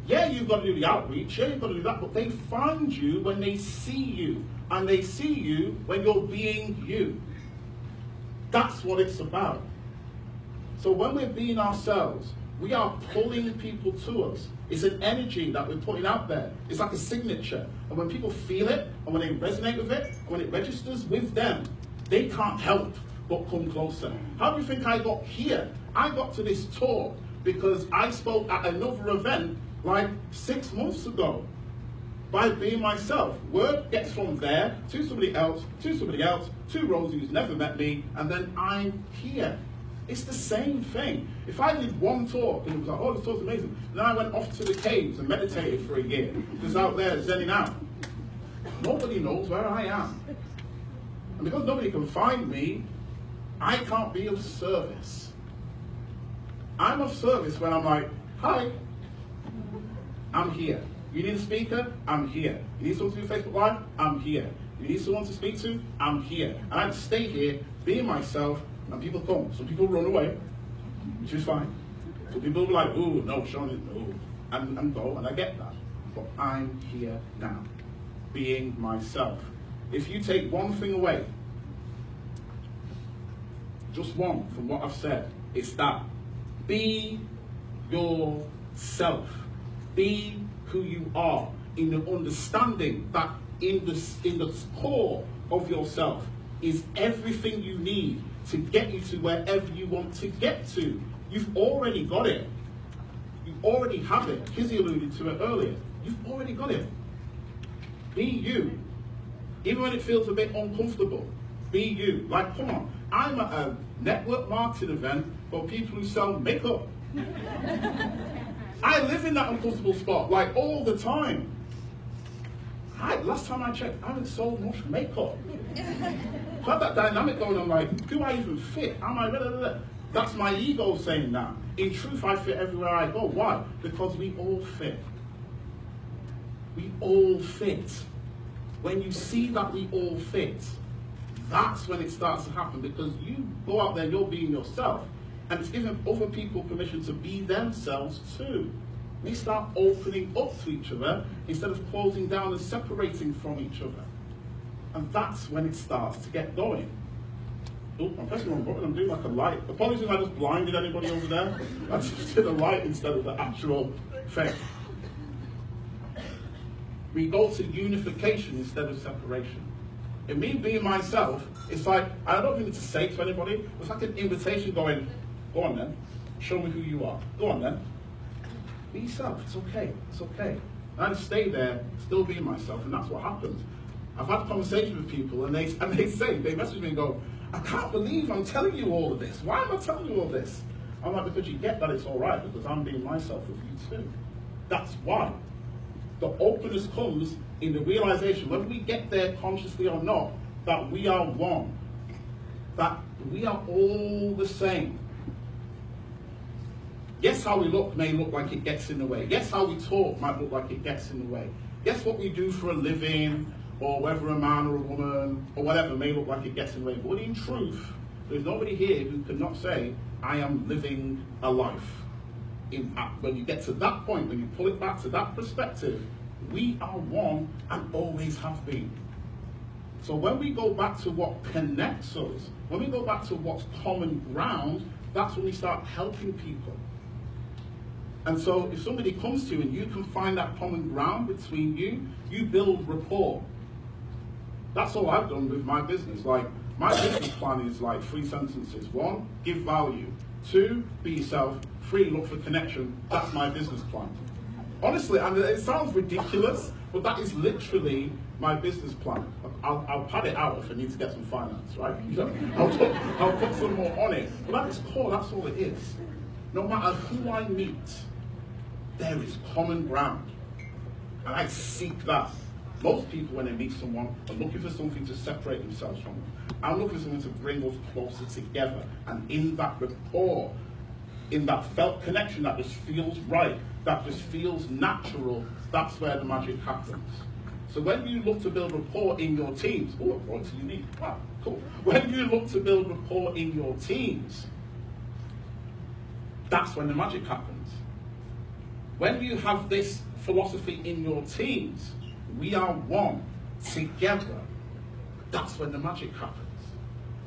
A: Yeah, you've got to do the outreach, yeah, you've got to do that, but they find you when they see you, and they see you when you're being you. That's what it's about. So when we're being ourselves, we are pulling people to us. It's an energy that we're putting out there. It's like a signature. And when people feel it, and when they resonate with it, and when it registers with them, they can't help but come closer. How do you think I got here? I got to this talk because I spoke at another event like 6 months ago by being myself. Word gets from there to somebody else, to Rosie who's never met me, and then I'm here. It's the same thing. If I did one talk and it was like, oh, this talk's amazing, then I went off to the caves and meditated for a year, just out there zenning out. Nobody knows where I am. And because nobody can find me, I can't be of service. I'm of service when I'm like, hi, I'm here. You need a speaker? I'm here. You need someone to do Facebook Live? I'm here. You need someone to speak to? I'm here. And I stay here, being myself, and people come. Some people run away, which is fine. Some people will be like, ooh, no, Shaun is no. And go, and I get that. But I'm here now, being myself. If you take one thing away, just one from what I've said, it's that. Be yourself. Be who you are, in the understanding that in the core of yourself is everything you need to get you to wherever you want to get to. You've already got it. You already have it. Kizzy alluded to it earlier. You've already got it. Be you. Even when it feels a bit uncomfortable, be you. Like, come on, I'm at a network marketing event for people who sell makeup. I live in that uncomfortable spot, like, all the time. Last time I checked, I haven't sold much makeup. So I have that dynamic going on, like, do I even fit? Am I ready? That's my ego saying that. In truth, I fit everywhere I go. Why? Because we all fit. We all fit. When you see that we all fit, that's when it starts to happen, because you go out there, you're being yourself, and it's giving other people permission to be themselves too. They start opening up to each other instead of closing down and separating from each other. And that's when it starts to get going. Oh, I'm pressing the wrong button, I'm doing like a light. Apologies if I just blinded anybody over there. I just did a light instead of the actual thing. We go to unification instead of separation. In me being myself, it's like, I don't need to say to anybody, it's like an invitation going, go on then, show me who you are. Go on then. Be yourself, it's okay, it's okay. And I just stay there, still being myself, and that's what happens. I've had conversations with people, and they message me and go, I can't believe I'm telling you all of this. Why am I telling you all this? I'm like, because you get that it's all right, because I'm being myself with you too. That's why. The openness comes in the realization, whether we get there consciously or not, that we are one. That we are all the same. Yes, how we look may look like it gets in the way. Yes, how we talk might look like it gets in the way. Yes, what we do for a living, or whether a man or a woman, or whatever, may look like it gets in the way. But in truth, there's nobody here who cannot say, I am living a life. When you get to that point, when you pull it back to that perspective, we are one and always have been. So when we go back to what connects us, when we go back to what's common ground, that's when we start helping people. And so if somebody comes to you and you can find that common ground between you, you build rapport. That's all I've done with my business. Like, my business plan is like 3 sentences. 1, give value. 2, be yourself. 3, look for connection. That's my business plan. Honestly, and it sounds ridiculous, but that is literally my business plan. I'll pad it out if I need to get some finance, right? I'll put some more on it. But at its core, that's all it is. No matter who I meet, there is common ground. And I seek that. Most people, when they meet someone, are looking for something to separate themselves from them. I'm looking for something to bring us closer together. And in that rapport, in that felt connection that just feels right, that just feels natural, that's where the magic happens. So when you look to build rapport in your teams, oh, it's unique, wow, cool. When you look to build rapport in your teams, that's when the magic happens. When you have this philosophy in your teams, we are one, together, that's when the magic happens.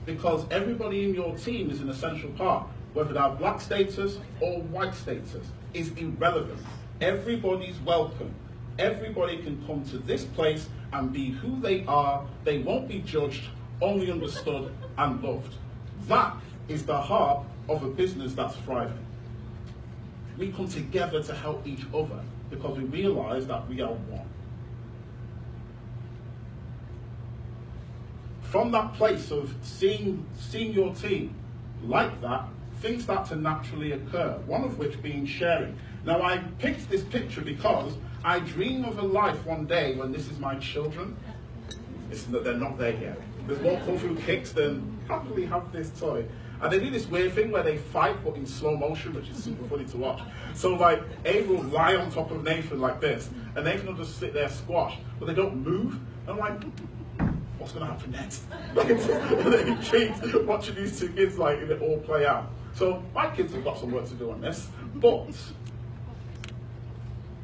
A: Because everybody in your team is an essential part, whether they have black status or white status, is irrelevant. Everybody's welcome. Everybody can come to this place and be who they are. They won't be judged, only understood and loved. That is the heart of a business that's thriving. We come together to help each other because we realize that we are one. From that place of seeing your team like that, things start to naturally occur, one of which being sharing. Now, I picked this picture because I dream of a life one day when this is my children. They're not there yet. There's more kung fu kicks than happily have this toy. And they do this weird thing where they fight, but in slow motion, which is super funny to watch. So, like, Ava will lie on top of Nathan like this, and Nathan will just sit there squashed, but they don't move. I'm like, what's going to happen next? And then intrigued watching these two kids, like, it all play out. So, my kids have got some work to do on this, but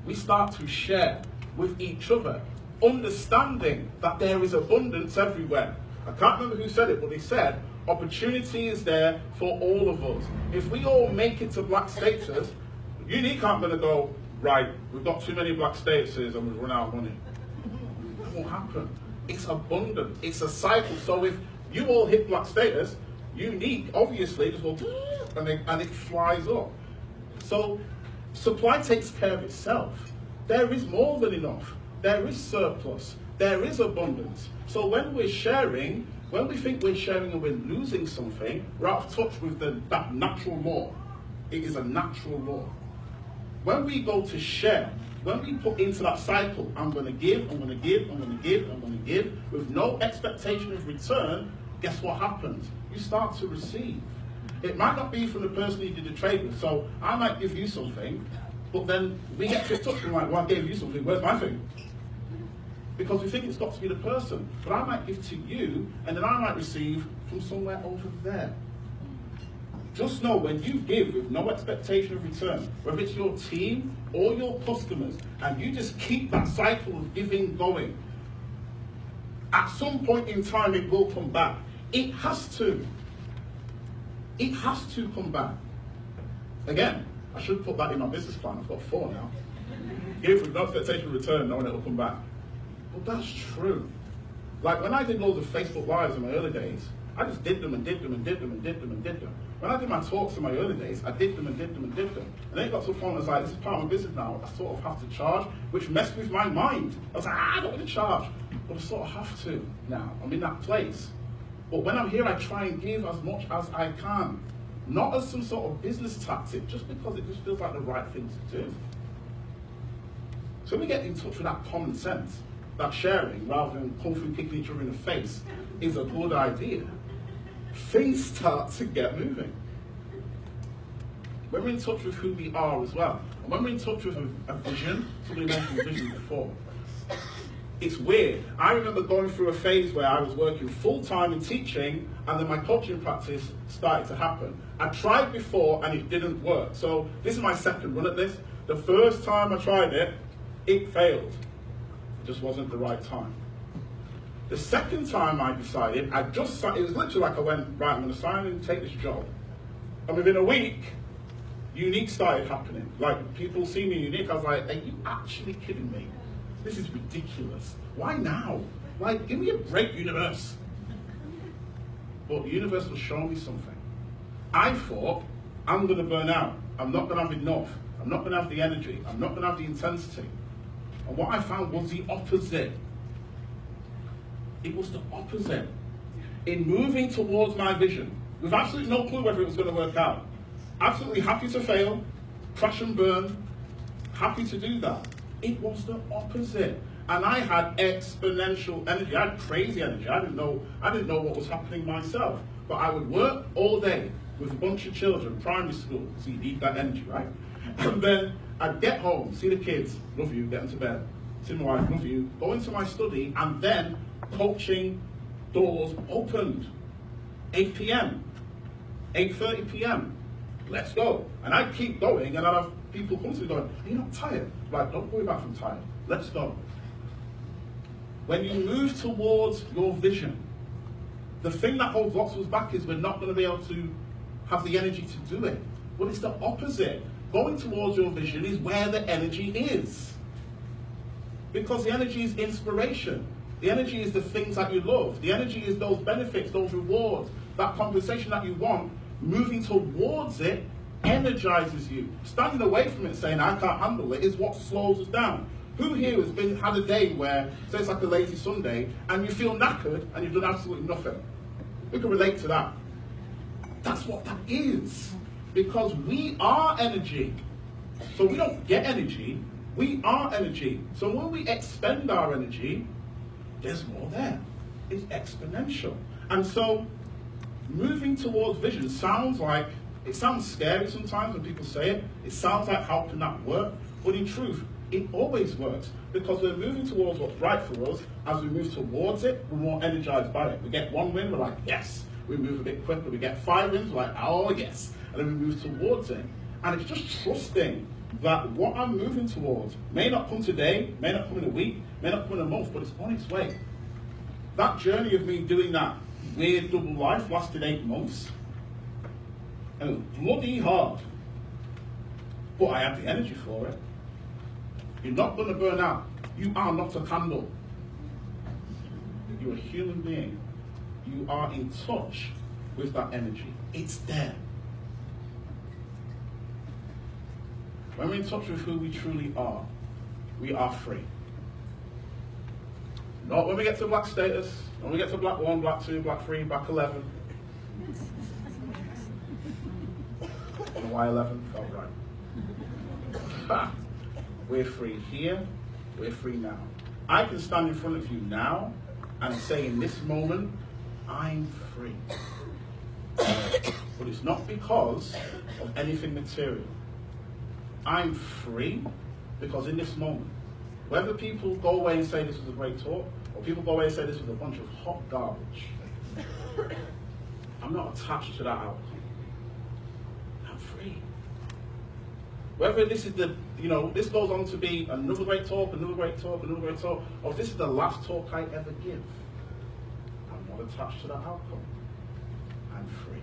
A: we start to share with each other, understanding that there is abundance everywhere. I can't remember who said it, but they said, opportunity is there for all of us. If we all make it to black status, YouNite aren't going to go, right, we've got too many black statuses and we've run out of money. That won't happen. It's abundant. It's a cycle. So if you all hit black status, YouNite obviously just will, and it flies up. So supply takes care of itself. There is more than enough. There is surplus. There is abundance. So when we're sharing, when we think we're sharing and we're losing something, we're out of touch with that natural law. It is a natural law. When we go to share, when we put into that cycle, I'm going to give, I'm going to give, I'm going to give, I'm going to give, with no expectation of return, guess what happens? You start to receive. It might not be from the person you did the trade with. So I might give you something, but then we get to touch and like, well, I gave you something, where's my thing? Because we think it's got to be the person. But I might give to you, and then I might receive from somewhere over there. Just know when you give with no expectation of return, whether it's your team or your customers, and you just keep that cycle of giving going, At some point in time, it will come back. It has to. It has to come back. Again, I should put that in my business plan. I've got 4 now. Give with no expectation of return, knowing it will come back. But that's true. Like when I did loads of Facebook Lives in my early days, I just did them and did them and did them and did them and did them. When I did my talks in my early days, I did them and did them and did them. And then it got to a point I was like, this is part of my business now. I sort of have to charge, which messed with my mind. I was like, I don't want to charge. But I sort of have to now. I'm in that place. But when I'm here, I try and give as much as I can. Not as some sort of business tactic, just because it just feels like the right thing to do. So when we get in touch with that common sense, that sharing, rather than constantly kicking each other in the face, is a good idea, things start to get moving. When we're in touch with who we are as well, and when we're in touch with a vision, somebody mentioned vision before, it's weird. I remember going through a phase where I was working full-time in teaching, and then my coaching practice started to happen. I tried before and it didn't work. So this is my second run at this. The first time I tried it, it failed. It just wasn't the right time. The second time I decided, it was literally like I went, right, I'm going to sign in and take this job. And within a week, YouNite started happening. Like, people see me YouNite, I was like, are you actually kidding me? This is ridiculous. Why now? Like, give me a break, universe. But the universe was showing me something. I thought, I'm going to burn out. I'm not going to have enough. I'm not going to have the energy. I'm not going to have the intensity. And what I found was the opposite. It was the opposite. In moving towards my vision, with absolutely no clue whether it was going to work out, absolutely happy to fail, crash and burn, happy to do that. It was the opposite. And I had exponential energy. I had crazy energy. I didn't know what was happening myself. But I would work all day with a bunch of children, primary school, so you need that energy, right? And then I'd get home, see the kids, love you, get them to bed, see my wife, love you, go into my study, and then coaching doors opened. 8 p.m., 8:30 p.m., let's go. And I'd keep going, and I'd have people come to me going, are you not tired? Like, don't worry about if I'm tired, let's go. When you move towards your vision, the thing that holds lots of us back is we're not going to be able to have the energy to do it. But it's the opposite. Going towards your vision is where the energy is. Because the energy is inspiration. The energy is the things that you love. The energy is those benefits, those rewards, that compensation that you want. Moving towards it energizes you. Standing away from it saying, I can't handle it, is what slows us down. Who here has had a day where, say it's like a lazy Sunday, and you feel knackered and you've done absolutely nothing? We can relate to that. That's what that is. Because we are energy. So we don't get energy, we are energy. So when we expend our energy, there's more there. It's exponential. And so moving towards vision sounds scary sometimes when people say it. It sounds like, how can that work? But in truth, it always works, because we're moving towards what's right for us. As we move towards it, we're more energized by it. We get 1 win, we're like, yes. We move a bit quicker, we get 5 wins, we're like, oh yes. And then we move towards it. And it's just trusting that what I'm moving towards may not come today, may not come in a week, may not come in a month, but it's on its way. That journey of me doing that weird double life lasted 8 months. And it was bloody hard. But I had the energy for it. You're not going to burn out. You are not a candle. You're a human being. You are in touch with that energy. It's there. When we're in touch with who we truly are, we are free. Not when we get to black status, when we get to black 1, black 2, black 3, black 11. I don't know why 11 felt right. We're free here, we're free now. I can stand in front of you now and say in this moment, I'm free. But it's not because of anything material. I'm free because in this moment, whether people go away and say this was a great talk, or people go away and say this was a bunch of hot garbage, I'm not attached to that outcome. I'm free. Whether this is this goes on to be another great talk, another great talk, another great talk, or if this is the last talk I ever give, attached to that outcome. I'm free.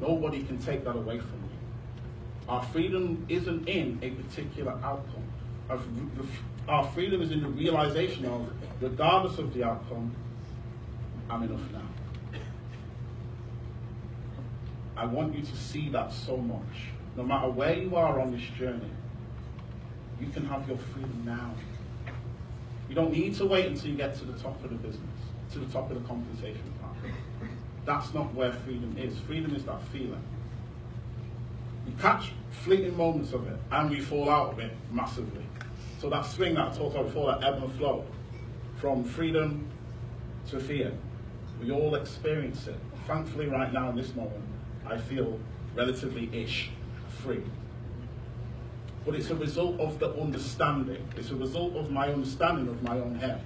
A: Nobody can take that away from you. Our freedom isn't in a particular outcome. Our freedom is in the realization of, regardless of the outcome, I'm enough now. I want you to see that so much. No matter where you are on this journey, you can have your freedom now. You don't need to wait until you get to the top of the business, to the top of the compensation plan. That's not where freedom is. Freedom is that feeling. We catch fleeting moments of it, and we fall out of it massively. So that swing that I talked about before, that ebb and flow, from freedom to fear, we all experience it. Thankfully, right now in this moment, I feel relatively-ish free. But it's a result of the understanding. It's a result of my understanding of my own head.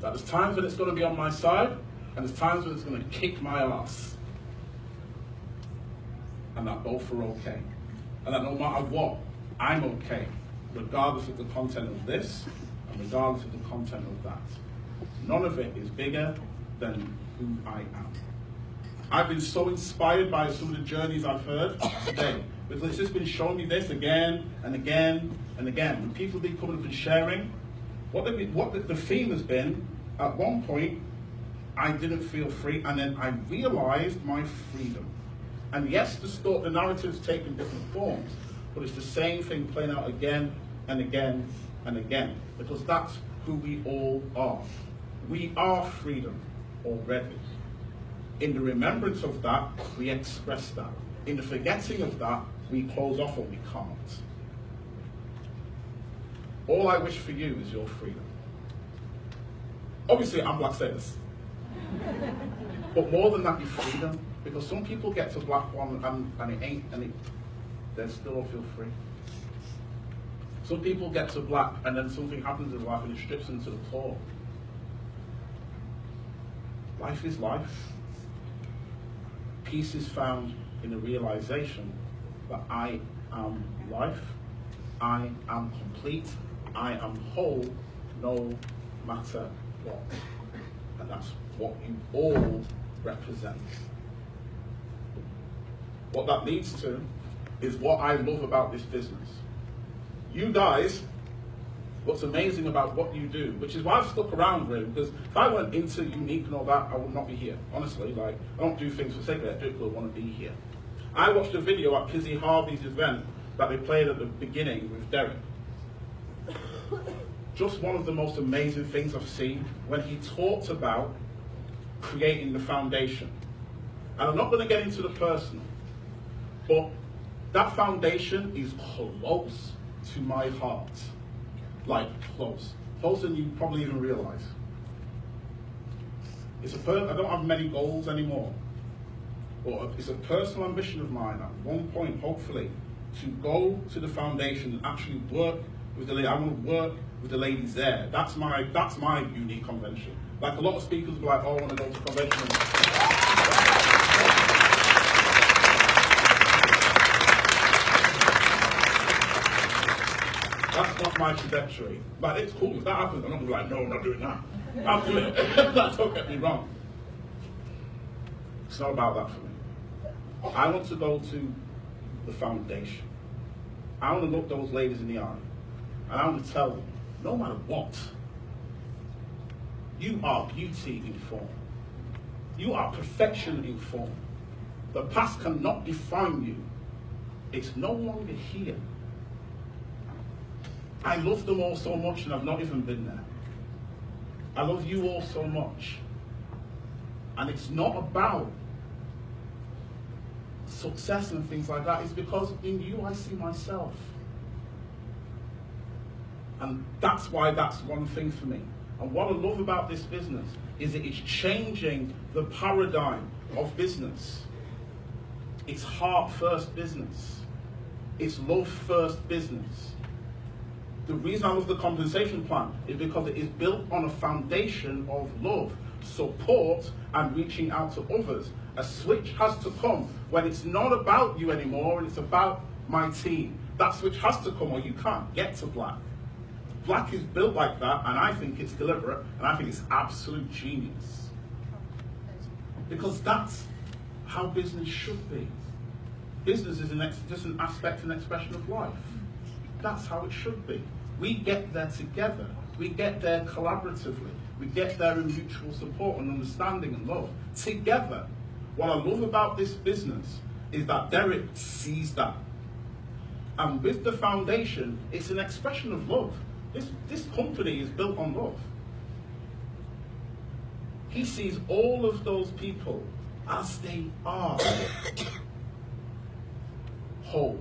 A: That there's times when it's going to be on my side, and there's times when it's going to kick my ass. And that both are okay. And that no matter what, I'm okay, regardless of the content of this, and regardless of the content of that. None of it is bigger than who I am. I've been so inspired by some of the journeys I've heard today, because it's just been showing me this again and again and again. When people have been coming up and sharing, what the theme has been, at one point, I didn't feel free, and then I realized my freedom. And yes, the narrative's taken different forms, but it's the same thing playing out again and again and again, because that's who we all are. We are freedom already. In the remembrance of that, we express that. In the forgetting of that, we close off and we can't. All I wish for you is your freedom. Obviously, I'm Black status. But more than that, your freedom. Because some people get to Black one and it ain't, and they still don't feel free. Some people get to Black and then something happens in life and it strips them to the core. Life is life. Peace is found in the realization that I am life, I am complete, I am whole, no matter what. And that's what you all represent. What that leads to is what I love about this business. You guys, what's amazing about what you do, which is why I've stuck around really, because if I weren't into YouNite and all that, I would not be here. Honestly, like, I don't do things for the sake of it, I do it because I want to be here. I watched a video at Kizzy Harvey's event that they played at the beginning with Derek. Just one of the most amazing things I've seen when he talked about creating the foundation. And I'm not going to get into the personal, but that foundation is close to my heart. Like, close. Closer than you probably even realize. I don't have many goals anymore. But it's a personal ambition of mine at one point, hopefully, to go to the foundation and actually work with the ladies. I want to work with the ladies there. That's my YouNite convention. Like, a lot of speakers will be like, oh, I want to go to convention. That's not my trajectory. But it's cool. If that happens, I'm not going to be like, no, I'm not doing that. I'll do it. Don't get me wrong. It's not about that for me. I want to go to the foundation. I want to look those ladies in the eye. And I want to tell them, no matter what, you are beauty in form. You are perfection in form. The past cannot define you. It's no longer here. I love them all so much and I've not even been there. I love you all so much. And it's not about success and things like that. It's because in you I see myself. And that's why that's one thing for me. And what I love about this business is that it's changing the paradigm of business. It's heart first business. It's love first business. The reason I love the compensation plan is because it is built on a foundation of love, support, and reaching out to others. A switch has to come when it's not about you anymore and it's about my team. That switch has to come or you can't get to Black. Black is built like that, and I think it's deliberate, and I think it's absolute genius. Because that's how business should be. Business is just an aspect and expression of life. That's how it should be. We get there together. We get there collaboratively. We get there in mutual support and understanding and love. Together. What I love about this business is that Derek sees that. And with the foundation, it's an expression of love. This company is built on love. He sees all of those people as they are, whole.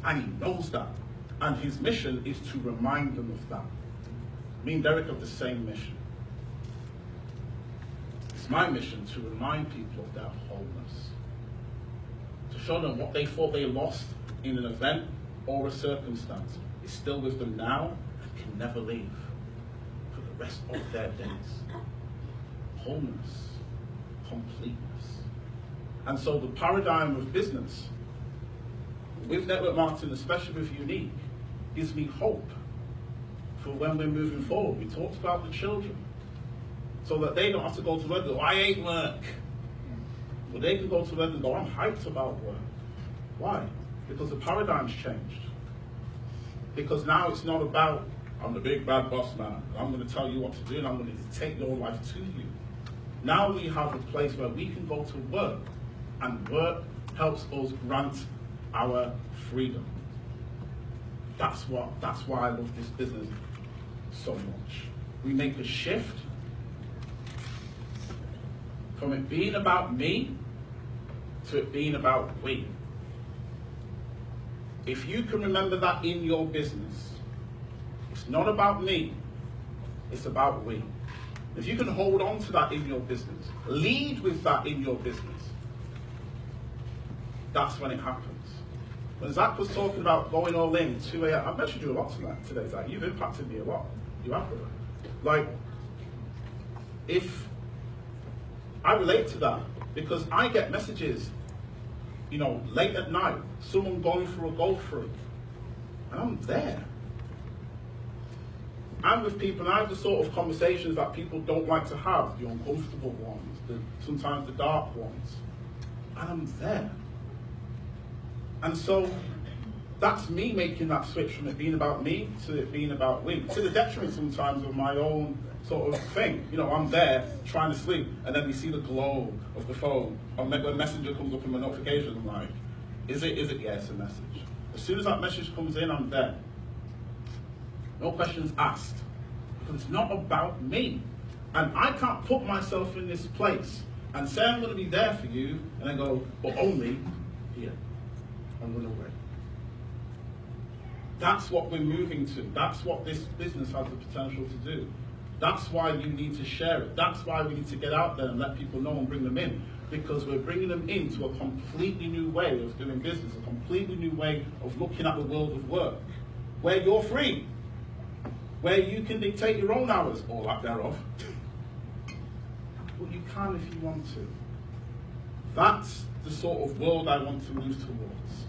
A: And he knows that. And his mission is to remind them of that. Me and Derek have the same mission. It's my mission to remind people of their wholeness. To show them what they thought they lost in an event or a circumstance is still with them now and can never leave for the rest of their days. Wholeness, completeness. And so the paradigm of business, with network marketing, especially with YouNite, gives me hope for when we're moving forward. We talked about the children, so that they don't have to go to work and go, I hate work. Well, they can go to work and go, I'm hyped about work. Why? Because the paradigm's changed. Because now it's not about, I'm the big bad boss man, I'm going to tell you what to do and I'm going to take your life to you. Now we have a place where we can go to work, and work helps us grant our freedom. That's why I love this business so much. We make a shift from it being about me to it being about we. If you can remember that in your business, it's not about me, it's about we. If you can hold on to that in your business, lead with that in your business, that's when it happens. When Zach was talking about going all in, 2 a.m., I've mentioned you a lot today, Zach. You've impacted me a lot. You have, brother. Like, if I relate to that, because I get messages, you know, late at night, someone going for a golf through, and I'm there. I'm with people, and I have the sort of conversations that people don't like to have, the uncomfortable ones, sometimes the dark ones, and I'm there. And so that's me making that switch from it being about me to it being about we, to the detriment sometimes of my own sort of thing. You know, I'm there trying to sleep, and then we see the glow of the phone, or when a messenger comes up in my notification, I'm like, is it? Yeah, it's a message. As soon as that message comes in, I'm there. No questions asked, because it's not about me. And I can't put myself in this place and say I'm going to be there for you, and then go, but only here. I'm going away. That's what we're moving to. That's what this business has the potential to do. That's why you need to share it. That's why we need to get out there and let people know and bring them in. Because we're bringing them into a completely new way of doing business, a completely new way of looking at the world of work, where you're free, where you can dictate your own hours, or lack thereof. But you can if you want to. That's the sort of world I want to move towards.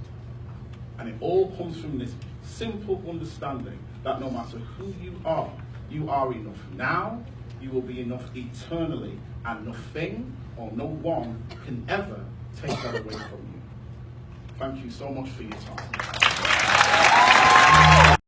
A: And it all comes from this simple understanding that no matter who you are enough now, you will be enough eternally, and nothing or no one can ever take that away from you. Thank you so much for your time.